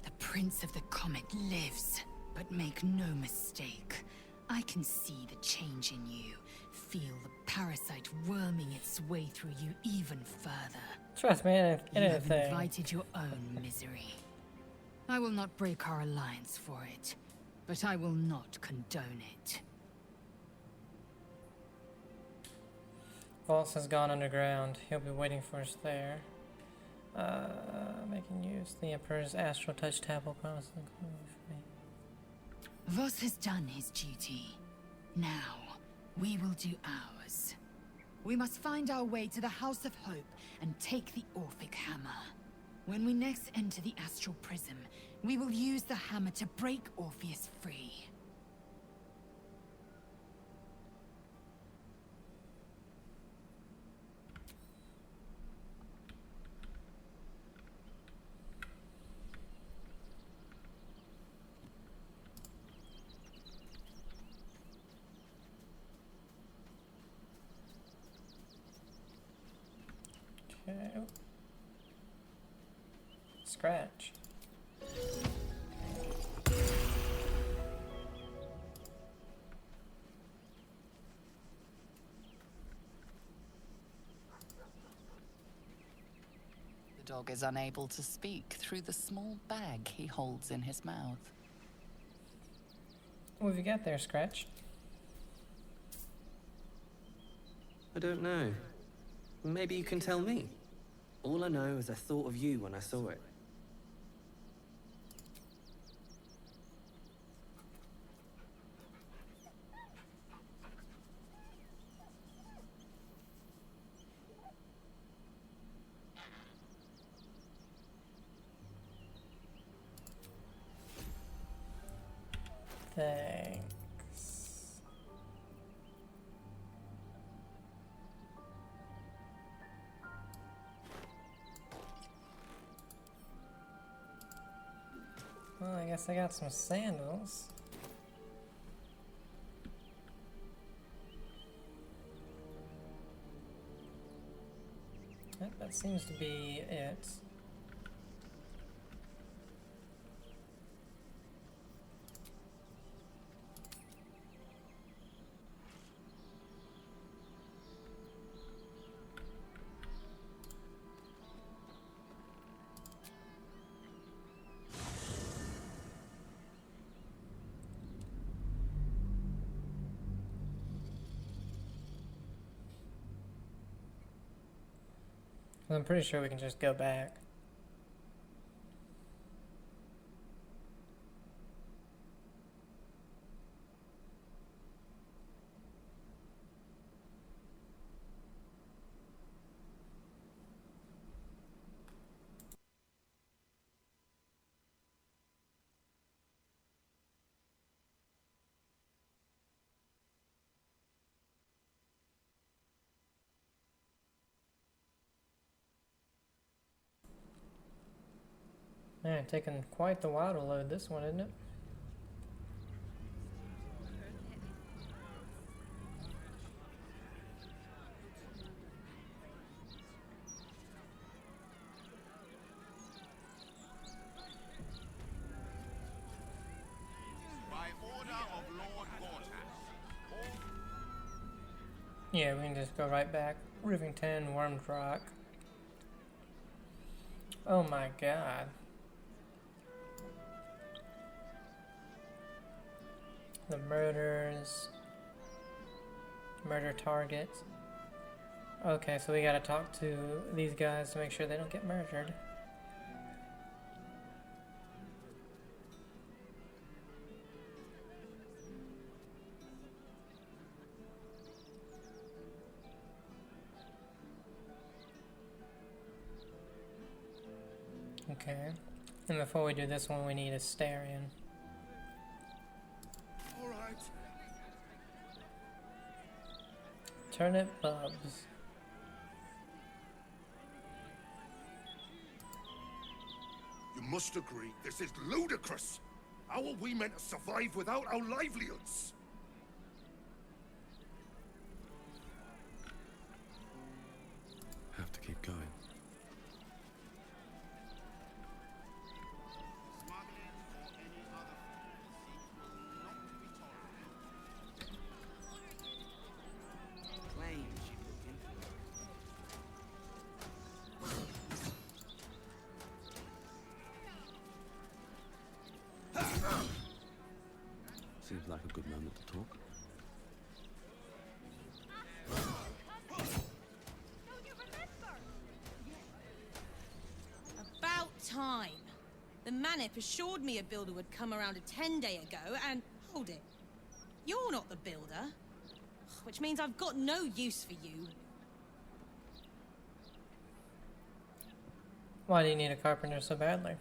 The Prince of the Comet lives, but make no mistake. I can see the change in you, feel the parasite worming its way through you even further. Trust me, You have anything. invited your own misery. I will not break our alliance for it, but I will not condone it. Voss has gone underground. He'll be waiting for us there. Making use the Emperor's astral touch tablet promise. Voss has done his duty. Now, we will do ours. We must find our way to the House of Hope and take the Orphic Hammer. When we next enter the Astral Prism, we will use the hammer to break Orpheus free. Okay. Scratch. The dog is unable to speak through the small bag he holds in his mouth. What have you got there, Scratch? I don't know. Maybe you can tell me. All I know is I thought of you when I saw it. Thanks. Well, I guess I got some sandals. Yep, that seems to be it. I'm pretty sure we can just go back. Man, taking quite the while to load this one, isn't it? By order of Lord Gortash, Yeah, we can just go right back. Rivington, Wormed Rock. Oh my god. The murders. Murder targets. Okay, so we gotta talk to these guys to make sure they don't get murdered. Okay. And before we do this one, we need a Starion. all right. Turnip Bubs. You must agree, this is ludicrous. How are we meant to survive without our livelihoods? Have to keep going. Seems like a good moment to talk. About time. The Manip assured me a builder would come around a 10-day ago, and hold it. You're not the builder. Which means I've got no use for you. Why do you need a carpenter so badly?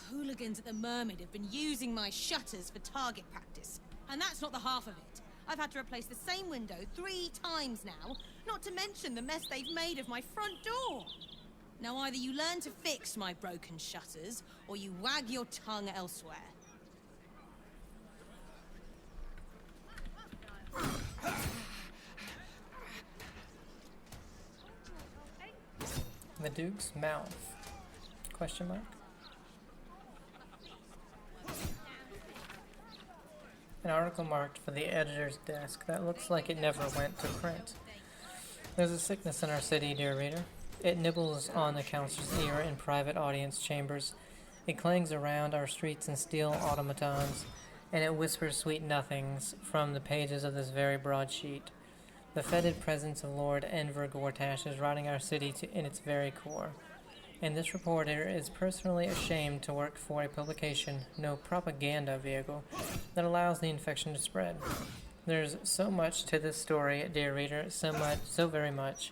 Hooligans at the Mermaid have been using my shutters for target practice. And that's not the half of it. I've had to replace the same window 3 times now, not to mention the mess they've made of my front door. Now either you learn to fix my broken shutters, or you wag your tongue elsewhere. The Duke's mouth? Question mark? An article marked for the editor's desk that looks like it never went to print. There's a sickness in our city, dear reader. It nibbles on the counselor's ear in private audience chambers. It clangs around our streets in steel automatons, and it whispers sweet nothings from the pages of this very broadsheet. The fetid presence of Lord Enver Gortash is rotting our city in its very core. And this reporter is personally ashamed to work for a publication, no propaganda vehicle, that allows the infection to spread. There's so much to this story, dear reader, so very much,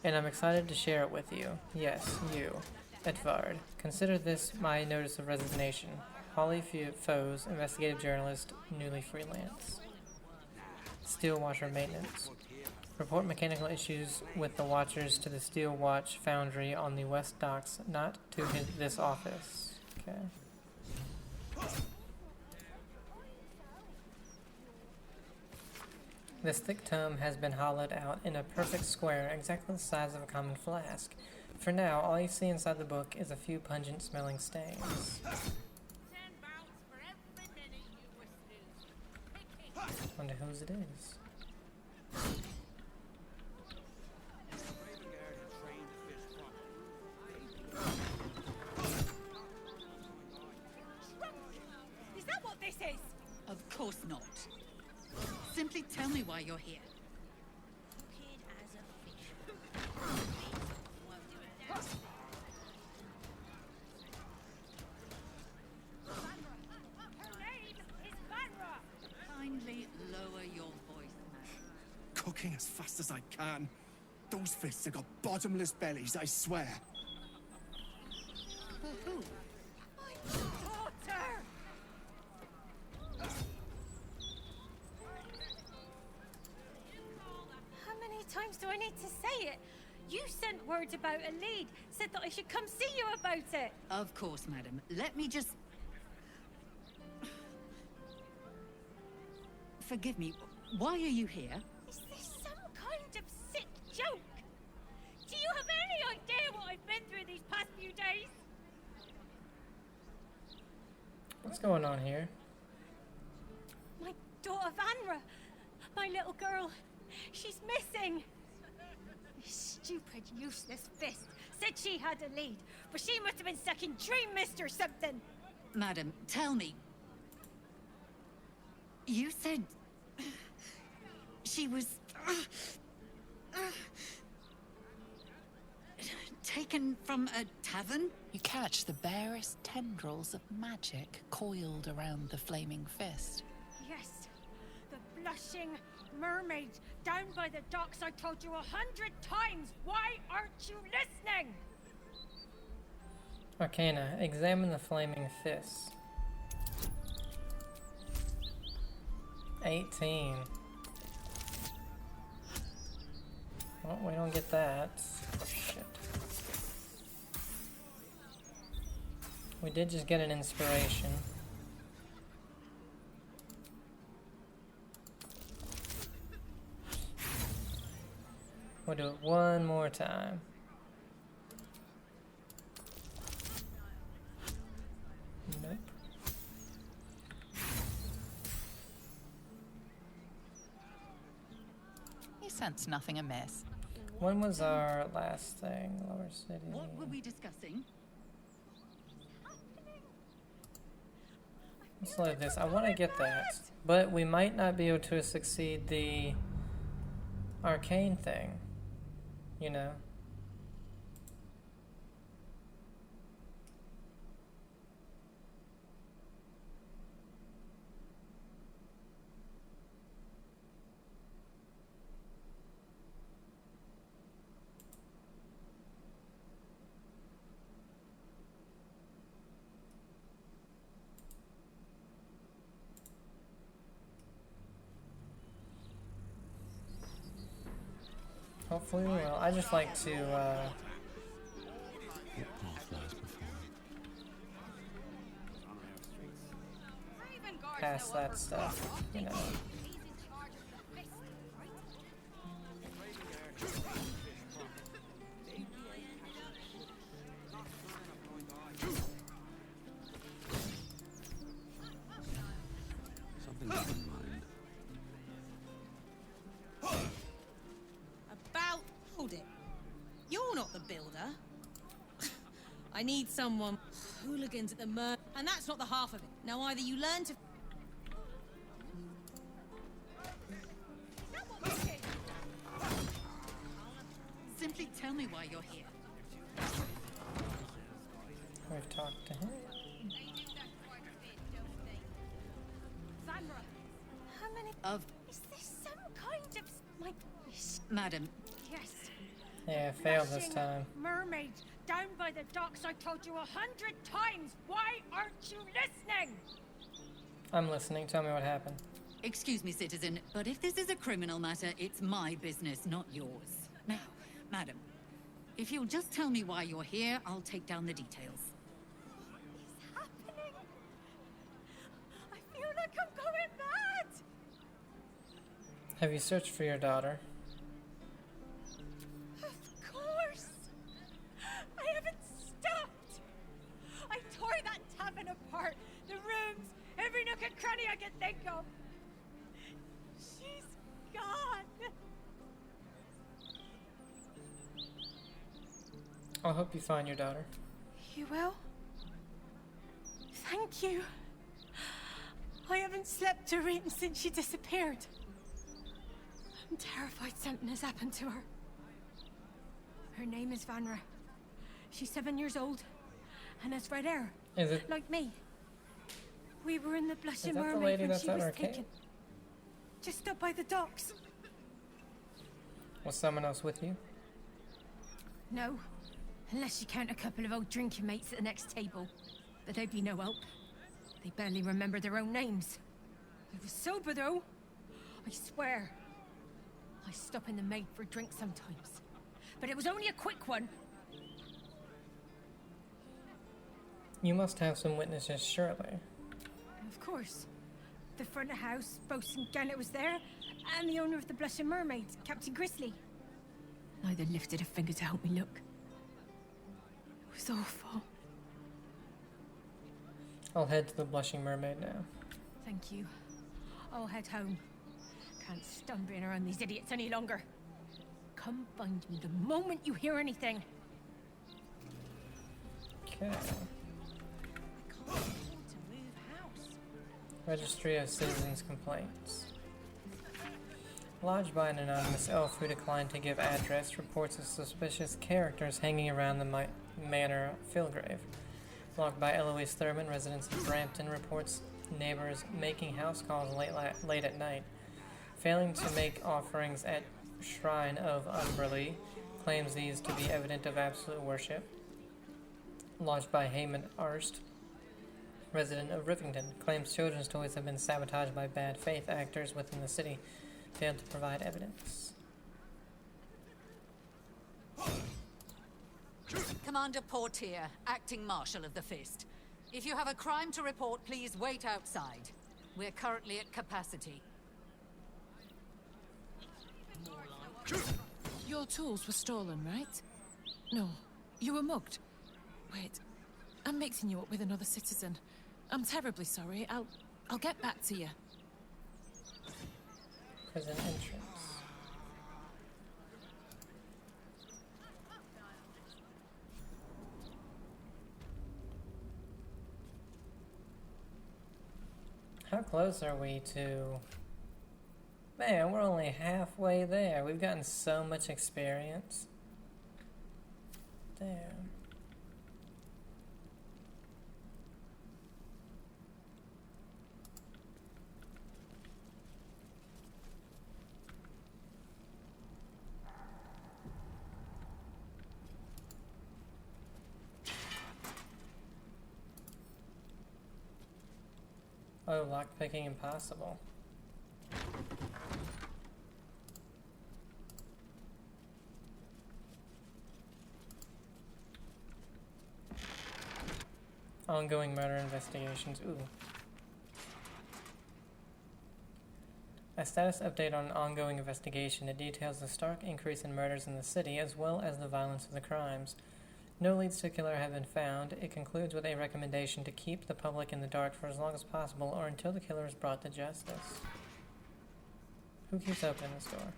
and I'm excited to share it with you. Yes, you, Edvard. Consider this my notice of resignation. Holly Foes, investigative journalist, newly freelance. Steel Watcher maintenance. Report mechanical issues with the watchers to the Steel Watch Foundry on the West Docks, not to this office. Okay. This thick tome has been hollowed out in a perfect square, exactly the size of a common flask. For now, all you see inside the book is a few pungent-smelling stains. Wonder whose it is. Is that what this is? Of course not. Simply tell me why you're here. Kid as a fish. walking as fast as I can. Those fists have got bottomless bellies, I swear. Daughter! How many times do I need to say it? You sent word about a lead, said that I should come see you about it. Of course, madam. Let me just... Forgive me, why are you here? Is this some kind of sick joke? Do you have any idea what I've been through these past few days? What's going on here? My daughter Vanra, my little girl, she's missing. This stupid, useless fist said she had a lead, but she must have been stuck in Dream Mist or something. Madam, tell me. You said... she was... taken from a tavern? You catch the barest tendrils of magic coiled around the flaming fist. Yes, the blushing mermaid down by the docks I told you 100 times. Why aren't you listening? Arcana. Examine the flaming fist. 18. Well, we don't get that. Shit. We did just get an inspiration. We'll do it one more time. Nope. You sense nothing amiss. When was our last thing? Lower City. What were we discussing? Let's load this. I want to get that, but we might not be able to succeed the arcane thing, you know? Hopefully we will. I just like to, pass that stuff, you know. Something on mind. Hold it. You're not the builder. I need someone. Hooligans at the and that's not the half of it. Now either you learn to... Simply tell me why you're here. We've talked to him. Vanra, how many... Is this some kind of... Madam. Yes. Yeah, failed this time. Mermaid down by the docks I told you 100 times. Why aren't you listening? I'm listening. Tell me what happened. Excuse me, citizen, but if this is a criminal matter, it's my business, not yours. Now, madam, if you'll just tell me why you're here, I'll take down the details. What is happening? I feel like I'm going mad. Have you searched for your daughter? Of course. I haven't stopped. I tore that tavern apart. The rooms, every nook and cranny I could think of. She's gone. I'll help you find your daughter. You will? Thank you. I haven't slept or eaten since she disappeared. I'm terrified something has happened to her. Her name is Vanra. She's 7 years old and has red hair. Is it like me? We were in the Blushing Is that the Mermaid lady when that's she at was arcade? taken. Just up by the docks. Was someone else with you? No. Unless you count a couple of old drinking mates at the next table. But they'd be no help. They barely remember their own names. I was sober, though. I swear. I stop in the maid for a drink sometimes. But it was only a quick one. You must have some witnesses, surely. Of course. The front of house, Bosun Gannet was there, and the owner of the Blushing Mermaid, Captain Grizzly. Neither lifted a finger to help me look. It was awful. I'll head to the Blushing Mermaid now. Thank you. I'll head home. Can't stand being around these idiots any longer. Come find me the moment you hear anything. Okay. Registry of Citizens' Complaints. Lodged by an anonymous elf who declined to give address, reports of suspicious characters hanging around the manor Fillgrave. Logged by Eloise Thurman, residents of Brampton, reports neighbors making house calls late at night. Failing to make offerings at Shrine of Umberlee, claims these to be evident of absolute worship. Lodged by Heyman Arst, resident of Rivington, claims children's toys have been sabotaged by bad faith actors within the city. Failed to provide evidence. Commander Portier, acting marshal of the Fist. If you have a crime to report, please wait outside. We're currently at capacity. Your tools were stolen, right? No, you were mugged. Wait, I'm mixing you up with another citizen. I'm terribly sorry. I'll get back to you. Prison entrance. How close are we to... Man, we're only halfway there. We've gotten so much experience. Damn. Oh, lockpicking impossible. Ongoing murder investigations. Ooh. A status update on an ongoing investigation that details the stark increase in murders in the city, as well as the violence of the crimes. No leads to killer have been found. It concludes with a recommendation to keep the public in the dark for as long as possible or until the killer is brought to justice. Who keeps opening this door?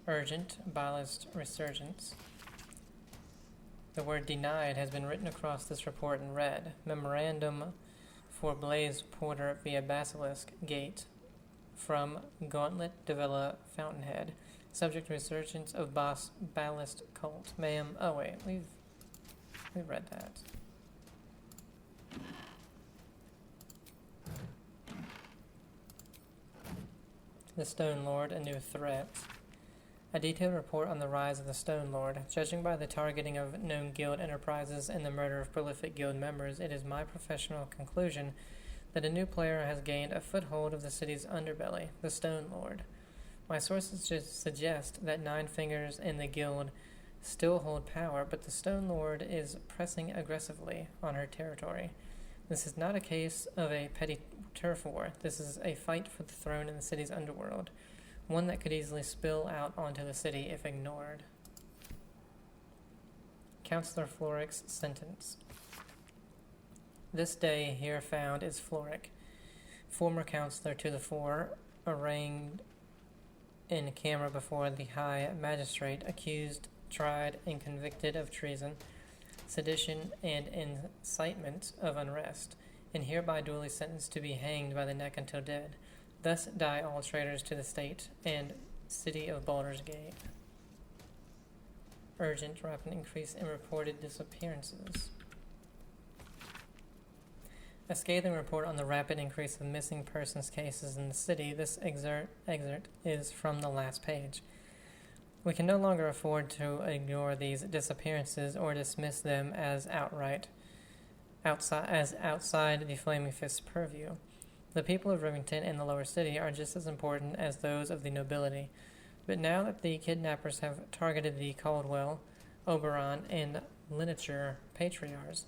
Urgent, Ballast Resurgence. The word denied has been written across this report in red. Memorandum for Blaze Porter via Basilisk Gate from Gauntlet de Villa Fountainhead. Subject resurgence of Ballast Cult. Ma'am, oh wait, we've read that. The Stone Lord, a new threat. A detailed report on the rise of the Stone Lord. Judging by the targeting of known guild enterprises and the murder of prolific guild members, it is my professional conclusion that a new player has gained a foothold of the city's underbelly, the Stone Lord. My sources just suggest that Nine Fingers and the guild still hold power, but the Stone Lord is pressing aggressively on her territory. This is not a case of a petty turf war. This is a fight for the throne in the city's underworld, one that could easily spill out onto the city if ignored. Councillor Floric's sentence. This day here found is Floric, former councillor to the fore, arraigned in camera before the High Magistrate, accused, tried, and convicted of treason, sedition, and incitement of unrest, and hereby duly sentenced to be hanged by the neck until dead. Thus die all traitors to the state and city of Baldur's Gate. Urgent, rapid increase in reported disappearances. A scathing report on the rapid increase of missing persons cases in the city. This excerpt is from the last page. We can no longer afford to ignore these disappearances or dismiss them as outside the Flaming Fist's purview. The people of Rivington and the lower city are just as important as those of the nobility. But now that the kidnappers have targeted the Caldwell, Oberon, and Lineature patriarchs,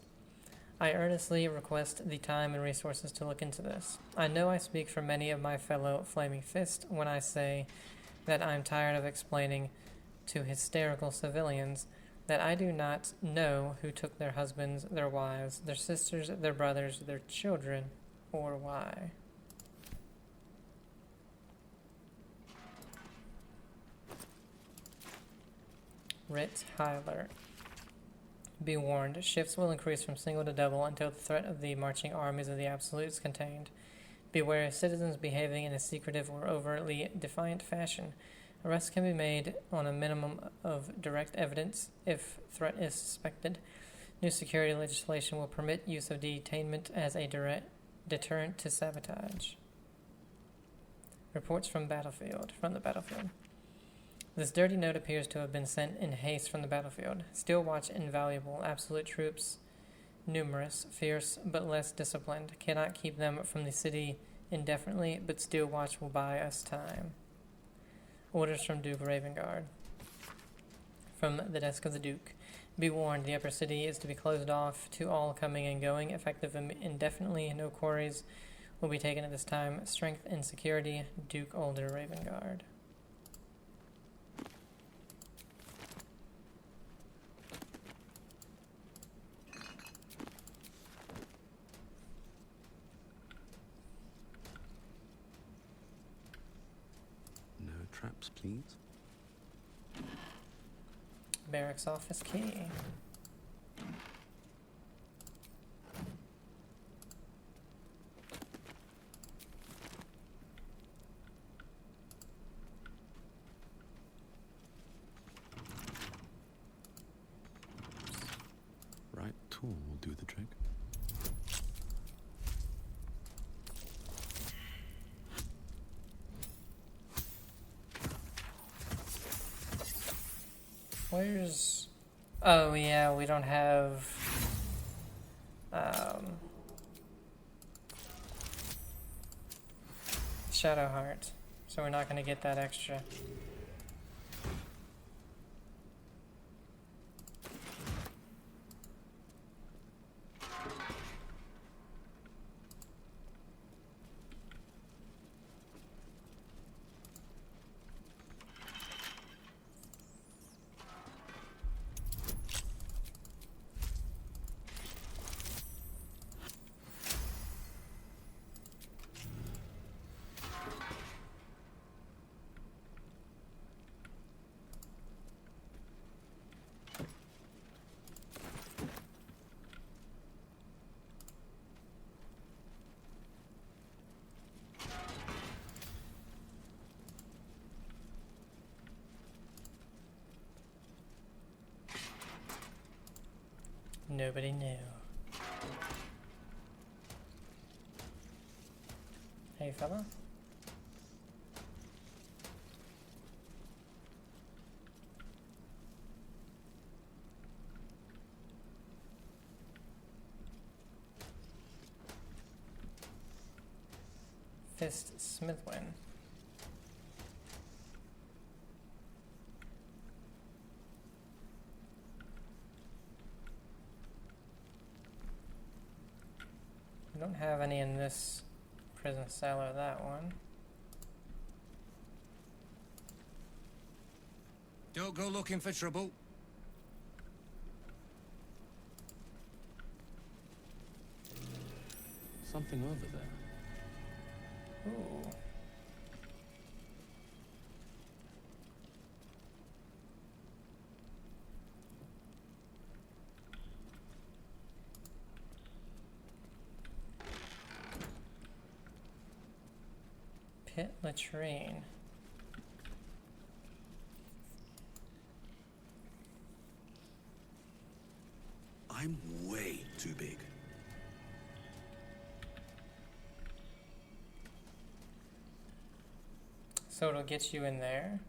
I earnestly request the time and resources to look into this. I know I speak for many of my fellow Flaming Fist when I say that I'm tired of explaining to hysterical civilians that I do not know who took their husbands, their wives, their sisters, their brothers, their children, or why. Writ High Alert. Be warned, shifts will increase from single to double until the threat of the marching armies of the Absolute is contained. Beware of citizens behaving in a secretive or overtly defiant fashion. Arrests can be made on a minimum of direct evidence if threat is suspected. New security legislation will permit use of detainment as a direct deterrent to sabotage. Reports from the battlefield. This dirty note appears to have been sent in haste from the battlefield. Steel Watch invaluable. Absolute troops, numerous, fierce, but less disciplined. Cannot keep them from the city indefinitely, but Steel Watch will buy us time. Orders from Duke Ravengard. From the desk of the Duke. Be warned, the upper city is to be closed off to all coming and going, effective indefinitely. No quarries will be taken at this time. Strength and security, Duke Older Ravengard. No traps, please. Barracks office key. Right tool will do the trick. Where's... Oh yeah, we don't have... Shadowheart, so we're not going to get that extra. Nobody knew. Hey, fella. Fist Smithwin. We don't have any in this prison cell or that one. Don't go looking for trouble. Something over there. Ooh. Pit latrine. I'm way too big. So it'll get you in there.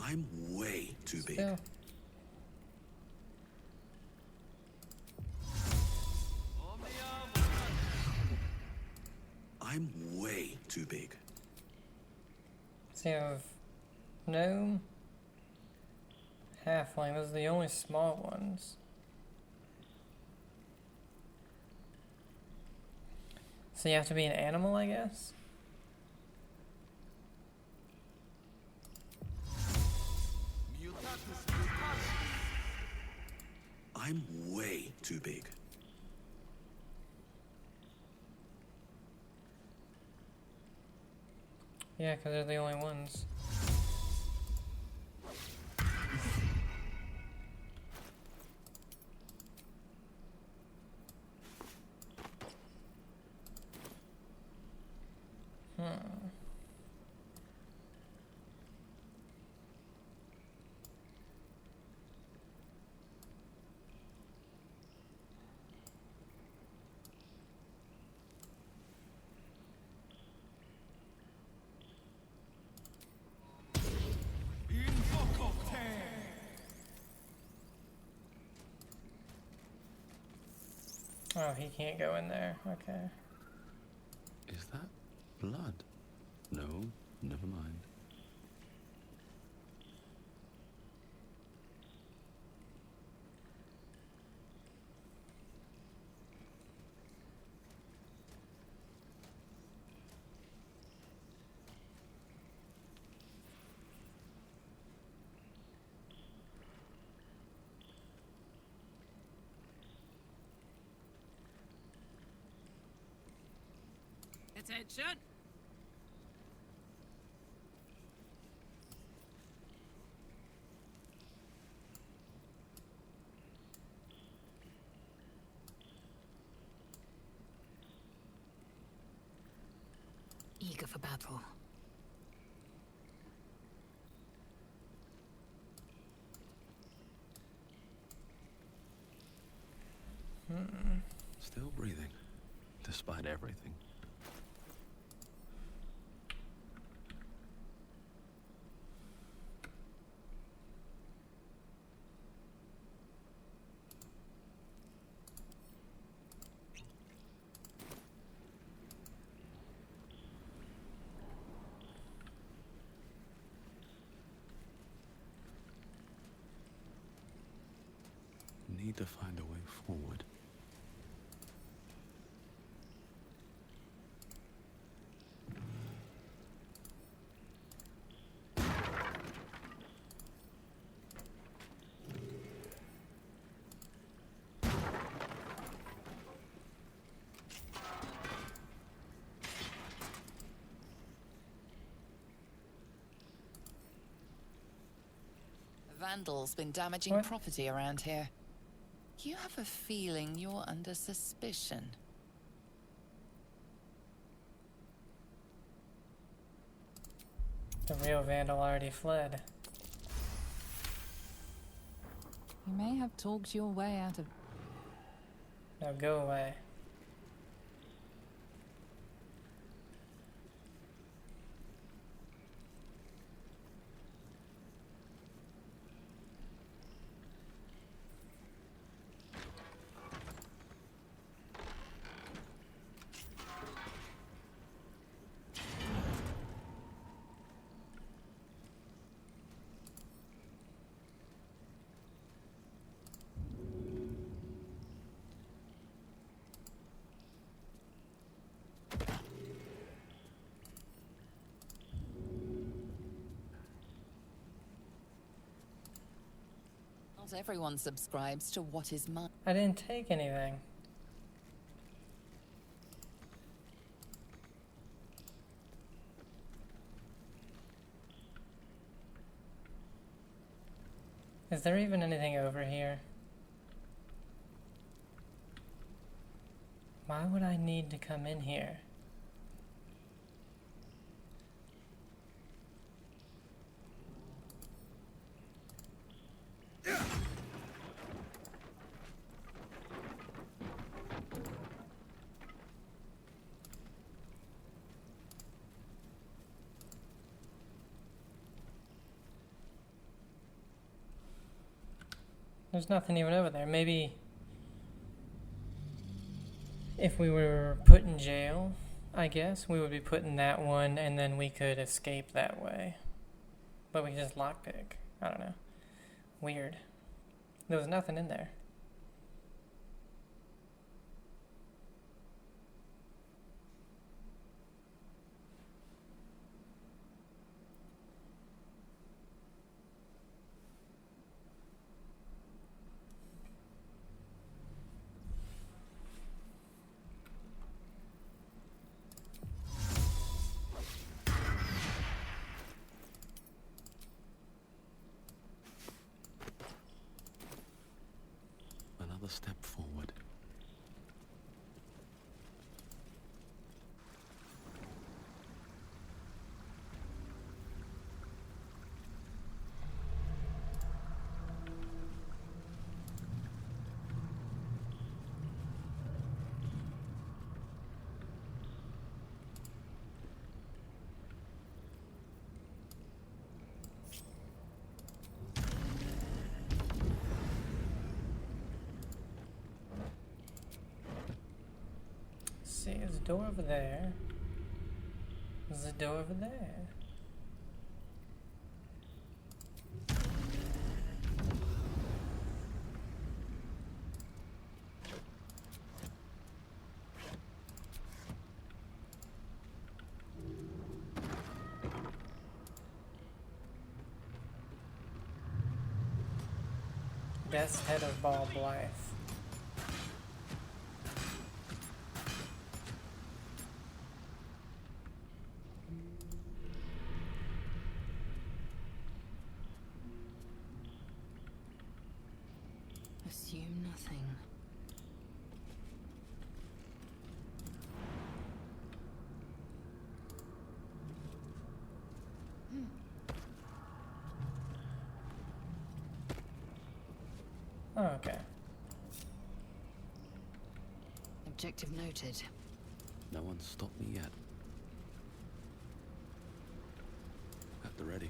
I'm way too big. Still. I'm way too big. So you have gnome, halfling. Those are the only small ones. So you have to be an animal, I guess? I'm way too big. Yeah, because they're the only ones. Oh, he can't go in there. Okay. Is that blood? No, never mind. Attention! Eager for battle. Still breathing, despite everything. Need to find a way forward. Vandals been damaging property around here. You have a feeling you're under suspicion. The real vandal already fled. You may have talked your way out of... Now go away. Not everyone subscribes to what is mine. I didn't take anything. Is there even anything over here? Why would I need to come in here? There's nothing even over there. Maybe if we were put in jail, I guess, we would be put in that one and then we could escape that way. But we could just lockpick. I don't know. Weird. There was nothing in there. Another step forward. See, there's a door over there. There's a door over there. Death's Head of Baldurs. Assume nothing. Oh, okay. Objective noted. No one's stopped me yet. At the ready.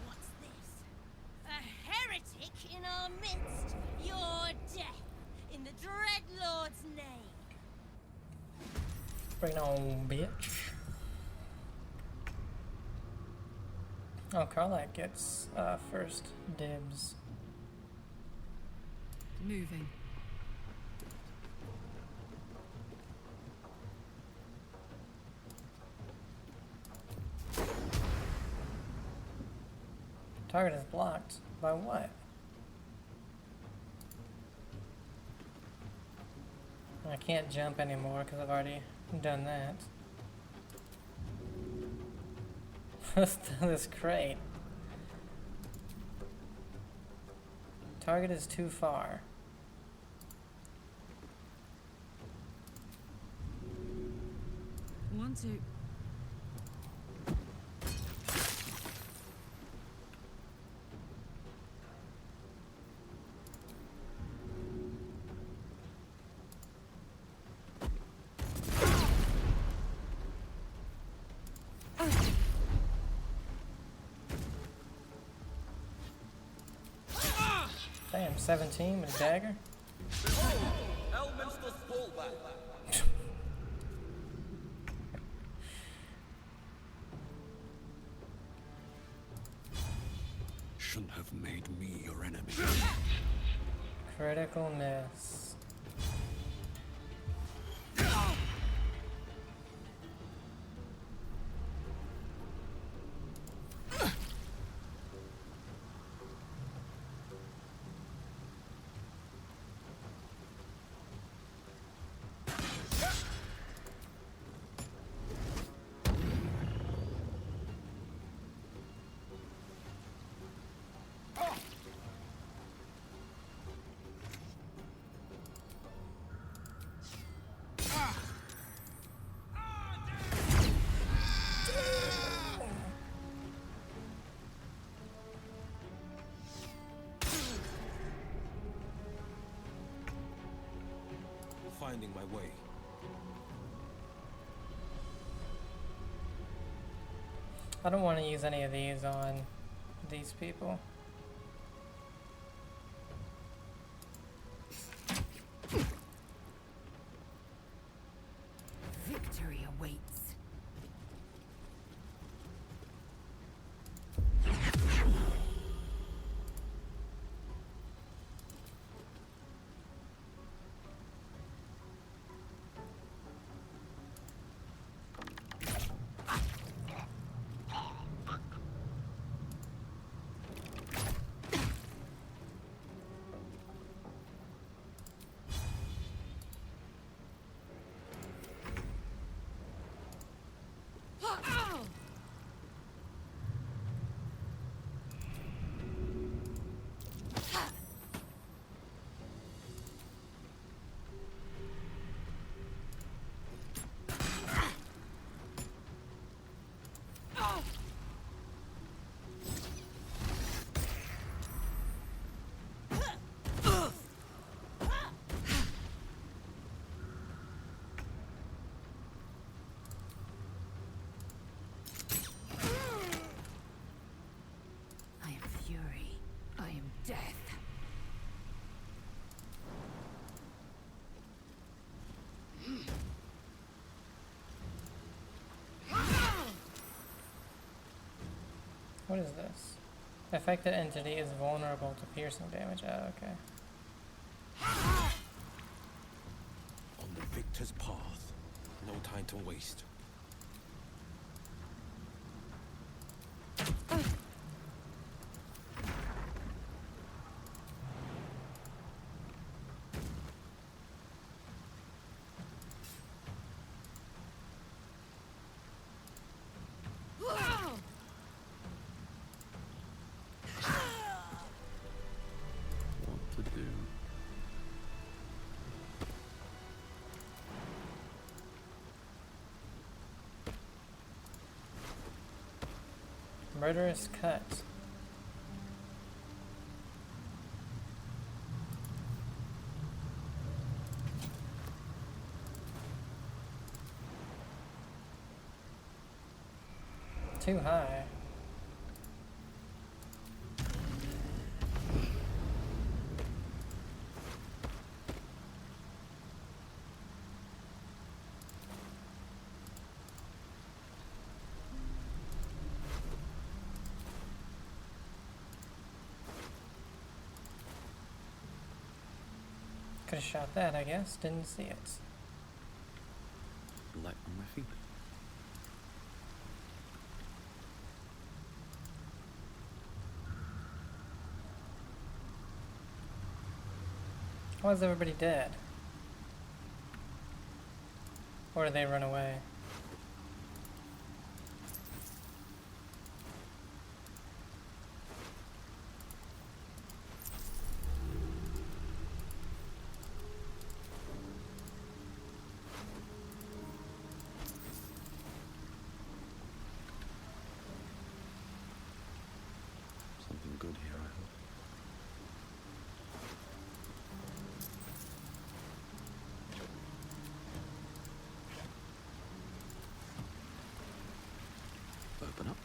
What's this? A heretic in our midst? Your death, in the Dreadlord's name. Bring it on, bitch. Oh, Karlak gets first dibs. Moving. Target is blocked. By what? I can't jump anymore because I've already done that. What's this crate? Target is too far. Want to. Damn, 17 with a dagger? Shouldn't have made me your enemy. Critical miss. finding my way. I don't want to use any of these on these people. Victory awaits. I am fury. I am death. What is this? Affected entity is vulnerable to piercing damage. Oh, okay. On the victor's path. No time to waste. What to do? Murderous cut. Too high. Could have shot that, I guess. Didn't see it. Light on my feet. Why is everybody dead? Or did they run away? Something good here, I hope. Open up.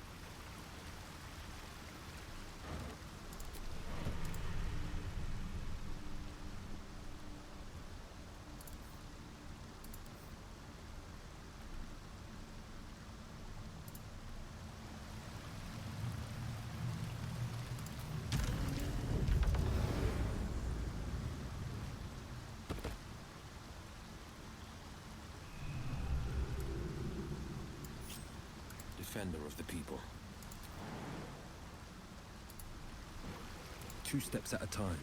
Defender of the people. 2 steps at a time.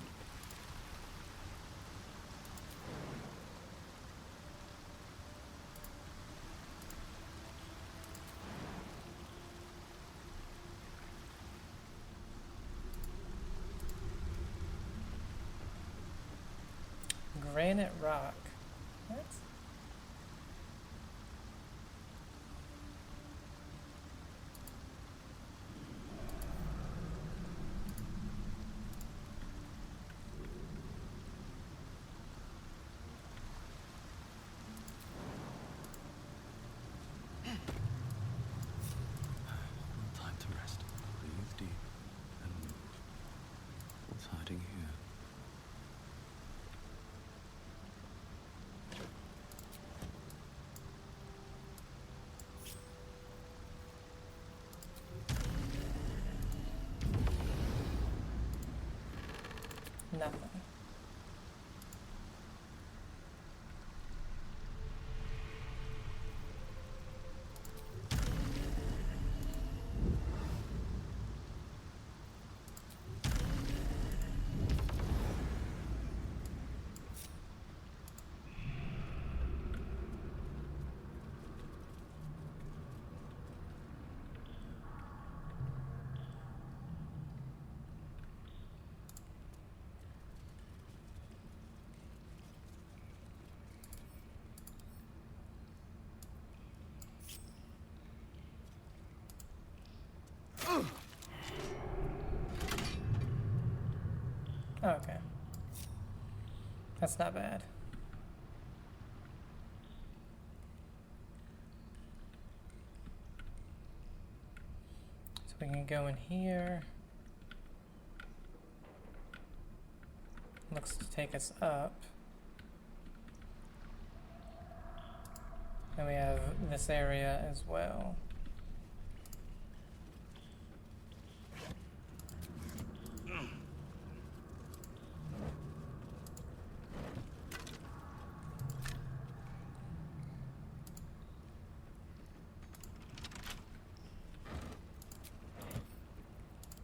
Granite rock. What? hiding here? Nothing. Okay. That's not bad. So we can go in here. Looks to take us up. And we have this area as well.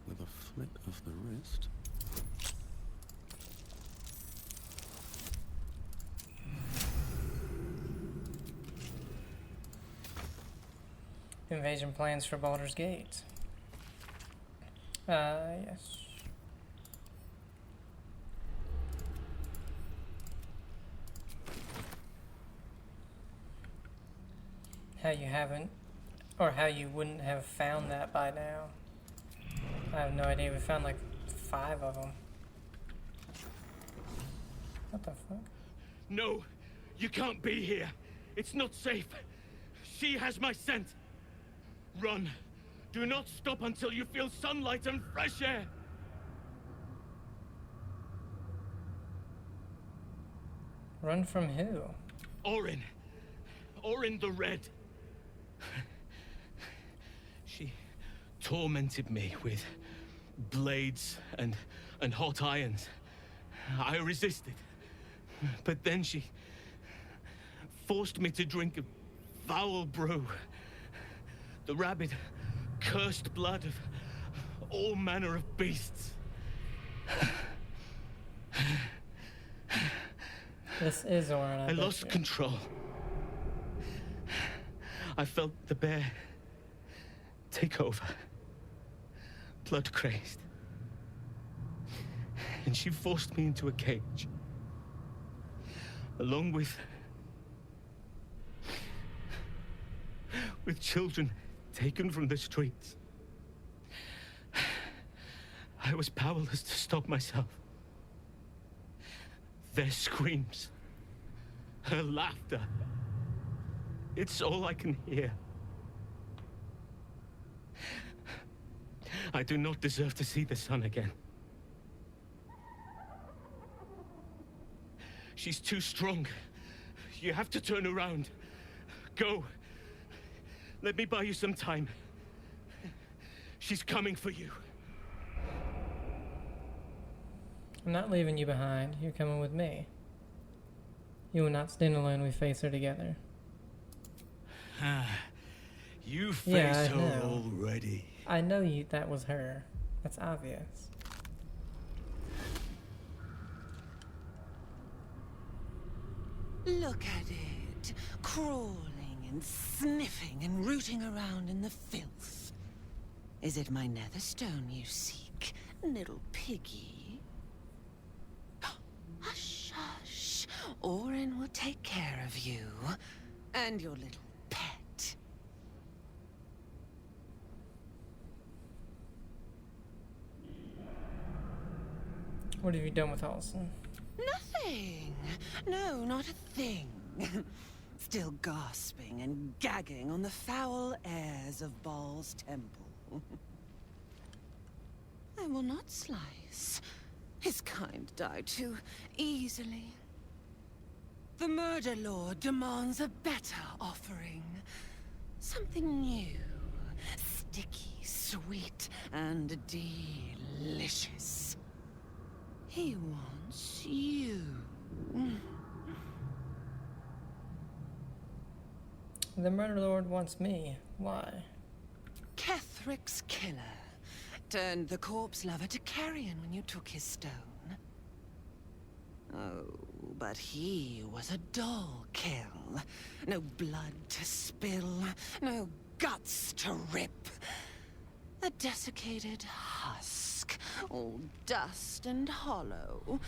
With a flick of the wrist. Invasion plans for Baldur's Gate. Yes. How you haven't, or how you wouldn't have found that by now. I have no idea. We found like 5 of them. What the fuck? No, you can't be here. It's not safe. She has my scent. Run. Do not stop until you feel sunlight and fresh air. Run from who? Orin. Orin the Red. She tormented me with blades and hot irons. I resisted. But then she forced me to drink a foul brew. The rabid, cursed blood of all manner of beasts. This is Orin. I lost control. I felt the bear take over. Blood crazed. And she forced me into a cage. Along with children taken from the streets. I was powerless to stop myself. Their screams, her laughter, it's all I can hear. I do not deserve to see the sun again. She's too strong. You have to turn around. Go. Let me buy you some time. She's coming for you. I'm not leaving you behind. You're coming with me. You will not stand alone. We face her together. You faced Yeah, her already. I know you. That was her. That's obvious. Look at it, crawling and sniffing and rooting around in the filth. Is it my netherstone you seek, little piggy? Hush, hush. Orin will take care of you and your little pet. What have you done with Halson? Nothing. No, not a thing. Still gasping and gagging on the foul airs of Baal's temple. I will not slice. His kind die too easily. The Murder Lord demands a better offering. Something new. Sticky, sweet, and delicious. He wants you. The Murder Lord wants me. Why? Kethric's killer turned the corpse lover to carrion when you took his stone. Oh, but he was a dull kill. No blood to spill, no guts to rip. A desiccated husk, all dust and hollow.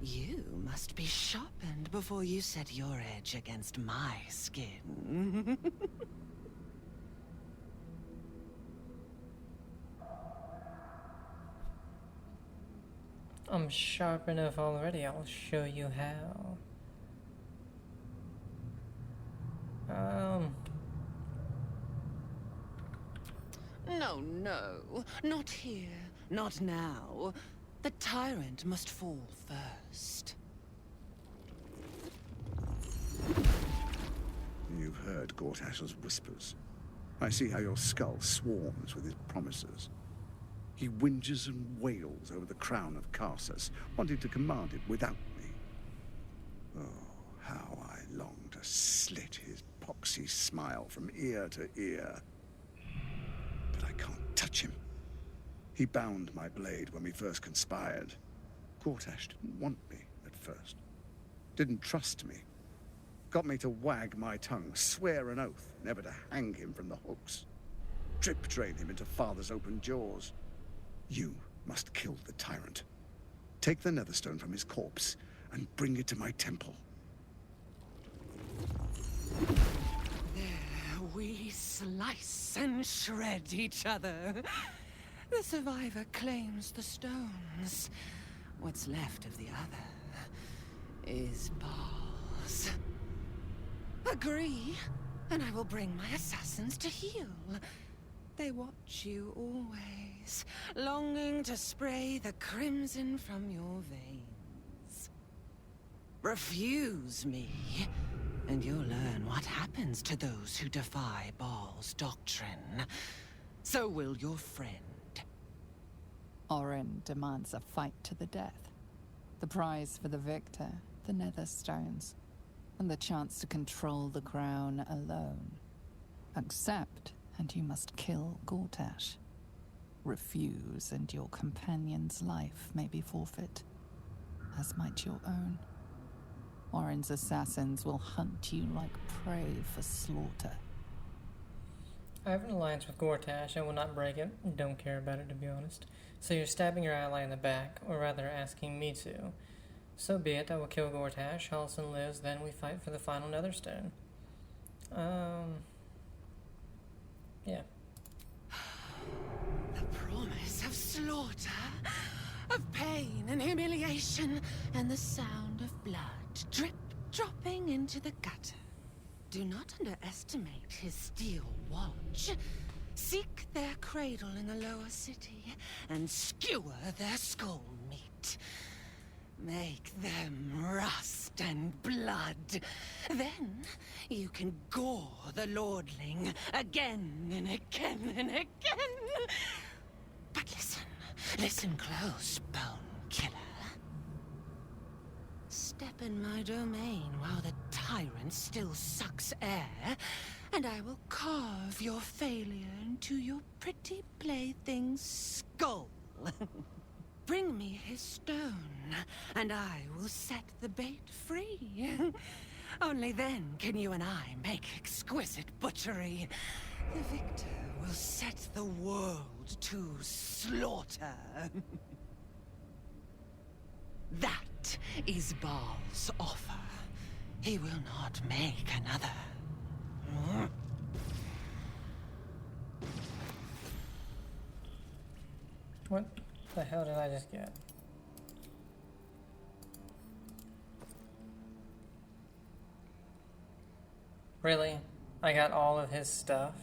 You must be sharpened before you set your edge against my skin. I'm sharp enough already. I'll show you how. No, no, not here, not now. The tyrant must fall first. You've heard Gortash's whispers. I see how your skull swarms with his promises. He whinges and wails over the crown of Karsus, wanting to command it without me. Oh, how I long to slit his poxy smile from ear to ear. But I can't touch him. He bound my blade when we first conspired. Gortash didn't want me at first. Didn't trust me. Got me to wag my tongue, swear an oath, never to hang him from the hooks. Drip train him into father's open jaws. You must kill the tyrant. Take the Netherstone from his corpse and bring it to my temple. There we slice and shred each other. The survivor claims the stones. What's left of the other is bars. Agree, and I will bring my assassins to heal. They watch you always, longing to spray the crimson from your veins. Refuse me, and you'll learn what happens to those who defy Baal's doctrine. So will your friend. Orin demands a fight to the death. The prize for the victor, the Netherstones, and the chance to control the crown alone. Accept, and you must kill Gortash. Refuse, and your companion's life may be forfeit, as might your own. Orin's assassins will hunt you like prey for slaughter. I have an alliance with Gortash. I will not break it. Don't care about it, to be honest. So you're stabbing your ally in the back, or rather asking me to. So be it. I will kill Gortash. Halsin lives, then we fight for the final Netherstone. Yeah. The promise of slaughter, of pain and humiliation, and the sound of blood drip dropping into the gutter. Do not underestimate his steel watch. Seek their cradle in the lower city and skewer their skull meat. Make them rust and blood. Then you can gore the lordling again and again and again. But listen close, Bone Killer. Step in my domain while the tyrant still sucks air, and I will carve your failure into your pretty plaything's skull. Bring me his stone, and I will set the bait free. Only then can you and I make exquisite butchery. The victor will set the world to slaughter. That is Baal's offer. He will not make another. What the hell did I just get? Really? I got all of his stuff?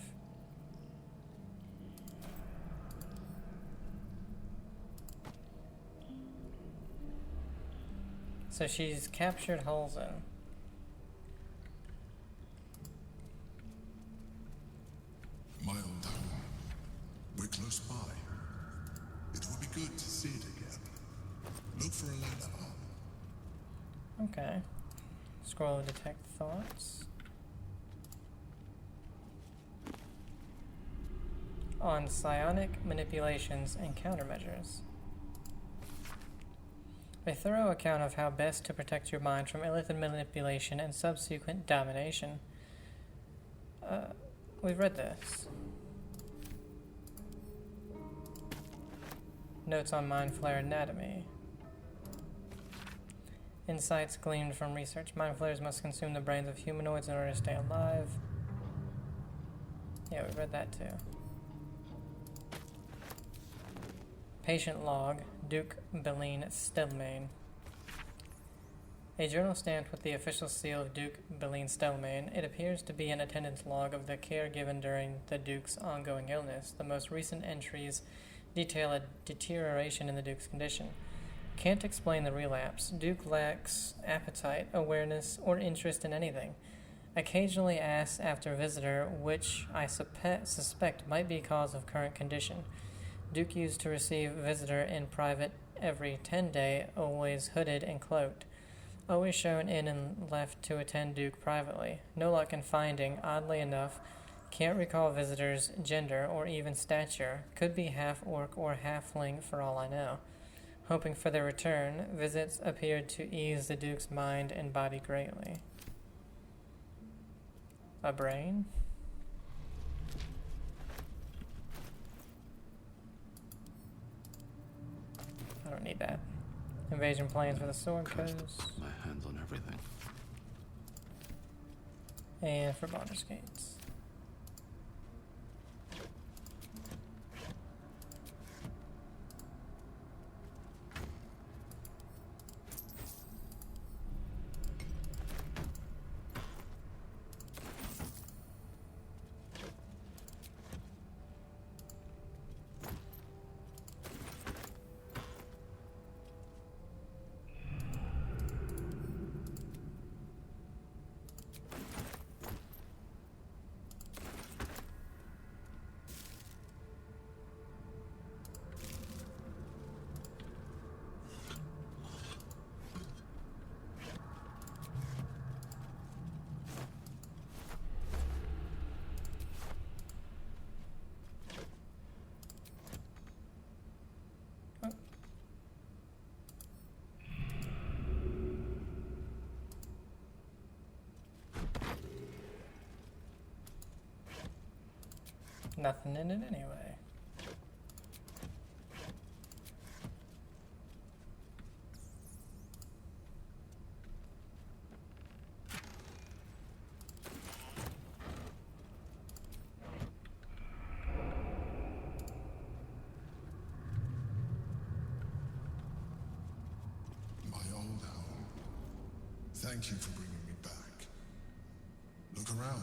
So she's captured Holzen. My old home. We're close by. It would be good to see it again. Look for a ladder on. Okay. Scroll to detect thoughts. On psionic manipulations and countermeasures. A thorough account of how best to protect your mind from illicit manipulation and subsequent domination. We've read this. Notes on Mind Flare anatomy. Insights gleaned from research. Mind flares must consume the brains of humanoids in order to stay alive. Yeah, we read that too. Patient log, Duke Beline Stelmane. A journal stamped with the official seal of Duke Beline Stelmane. It appears to be an attendance log of the care given during the Duke's ongoing illness. The most recent entries detail a deterioration in the Duke's condition. Can't explain the relapse. Duke lacks appetite, awareness, or interest in anything. Occasionally asks after a visitor, which I suspect might be cause of current condition. Duke used to receive visitor in private every 10-day, always hooded and cloaked. Always shown in and left to attend Duke privately. No luck in finding, oddly enough. Can't recall visitor's gender or even stature. Could be half-orc or halfling for all I know. Hoping for their return, visits appeared to ease the Duke's mind and body greatly. A brain? I don't need that. Invasion plans for the Sword Coast. My hands on everything. And for Baldur's Gates. Nothing in it anyway. My old home. Thank you for bringing me back. Look around.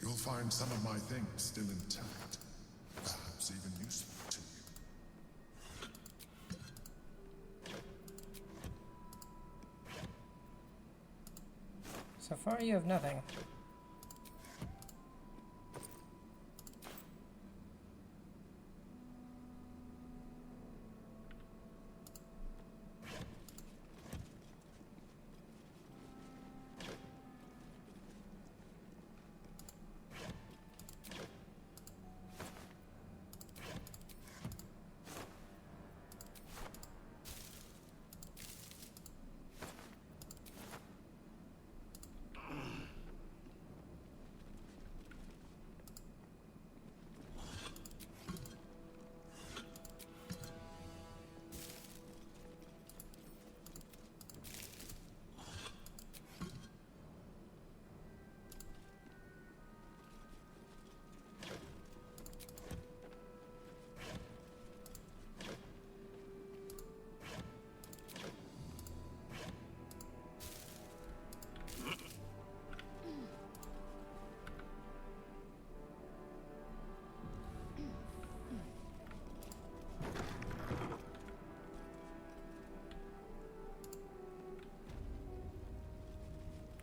You'll find some of my things still intact. Perhaps even useful to you. So far you have nothing.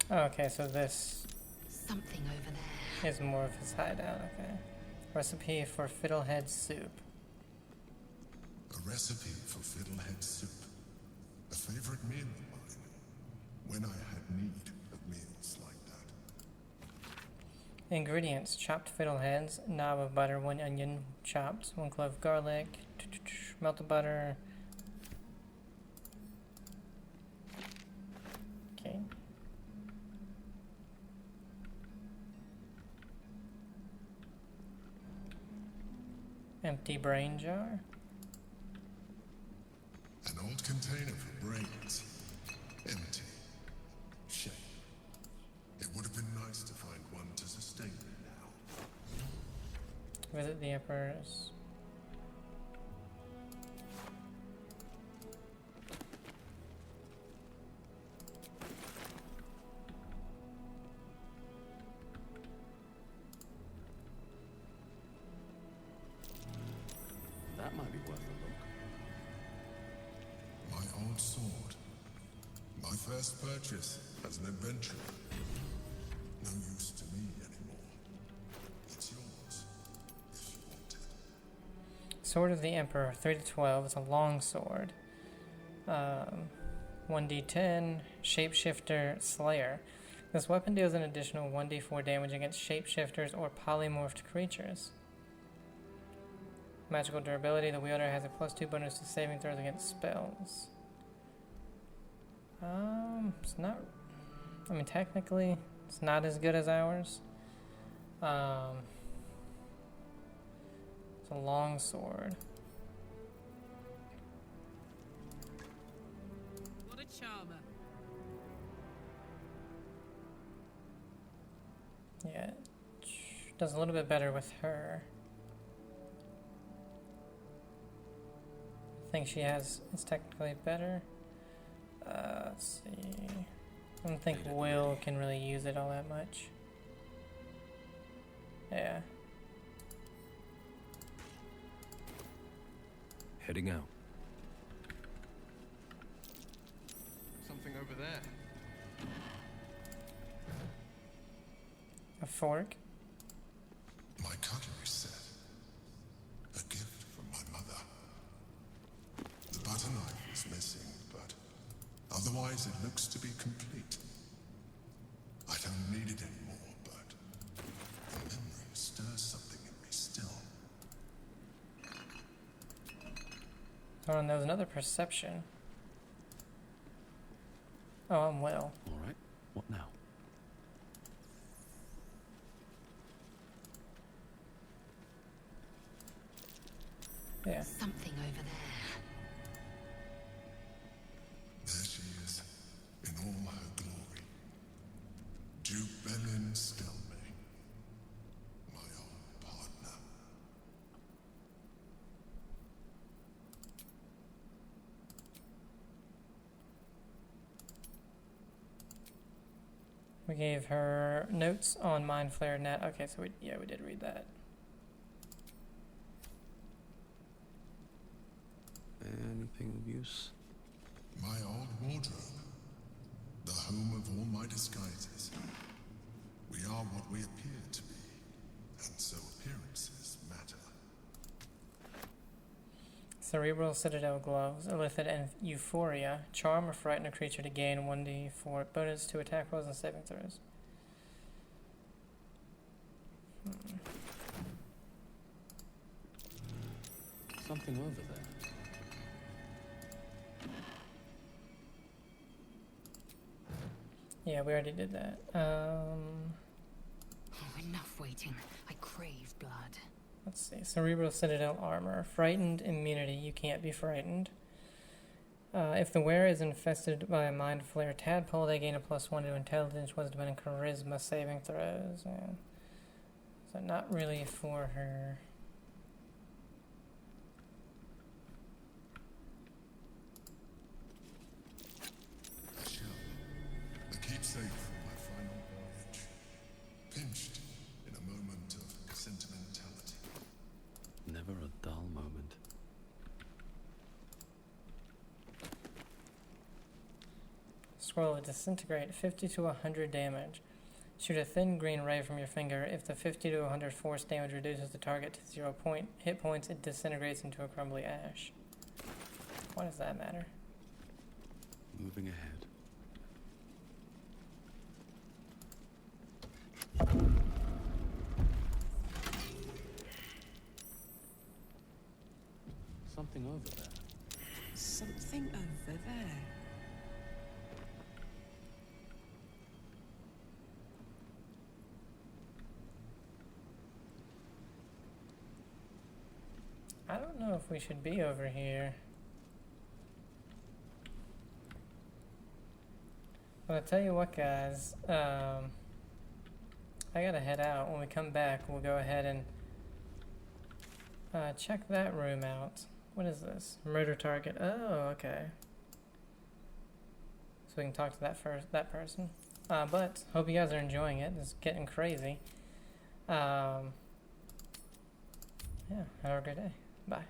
Okay, so this Something over there. is more of his hideout, okay. Recipe for fiddlehead soup. A recipe for fiddlehead soup. A favorite meal of mine. When I had need of meals like that. Ingredients: chopped fiddleheads, knob of butter, 1 onion chopped, 1 clove of garlic, melted butter. Okay. Empty brain jar. An old container for brains. Empty. Shame. It would have been nice to find one to sustain me now. Visit the Emperor's. That might be worth a look. My old sword. My first purchase as an adventurer. No use to me anymore. It's yours, if you want it. Sword of the Emperor, 3 to 12. It's a long sword. 1d10, Shapeshifter, Slayer. This weapon deals an additional 1d4 damage against shapeshifters or polymorphed creatures. Magical durability, the wielder has a +2 bonus to saving throws against spells. It's not... I mean, technically, it's not as good as ours. It's a long sword. What a charmer. Yeah, it does a little bit better with her. I think she has, it's technically better. Let's see. I don't think Will can really use it all that much. Yeah. Heading out. Something over there. A fork. My cutlery set. A gift from my mother. The butter knife is missing, but otherwise it looks to be complete. I don't need it anymore, but the memory stirs something in me still. Oh, and there's another perception. Oh, I'm Will. All right. What now? Yeah. Something over there. There she is, in all her glory. Jubelin Stelme, my old partner. We gave her notes on Mind Flare Net. Okay, so we did read that. Anything of use? My old wardrobe. The home of all my disguises. We are what we appear to be, and so appearances matter. Cerebral Citadel Gloves, Illithid and Euphoria. Charm or frighten a creature to gain 1d4 bonus to attack rolls and saving throws. Something over there. Yeah, we already did that. Oh, enough waiting. I crave blood. Let's see. Cerebral Citadel Armor. Frightened immunity. You can't be frightened. If the wearer is infested by a Mind Flare tadpole, they gain a +1 to Intelligence, Wisdom, and Charisma saving throws. Yeah. So not really for her. A shell. A keepsake from my final voyage. Pinched in a moment of sentimentality. Never a dull moment. swirl will disintegrate 50 to 100 damage. Shoot a thin green ray from your finger. If the 50 to 100 force damage reduces the target to 0 hit points, it disintegrates into a crumbly ash. Why does that matter? Moving ahead. Something over there. Something over there. I don't know if we should be over here. But I'll tell you what, guys. I gotta head out. When we come back, we'll go ahead and check that room out. What is this? Murder target. Oh, okay. So we can talk to that person. But hope you guys are enjoying it. It's getting crazy. Yeah, have a great day. Bye.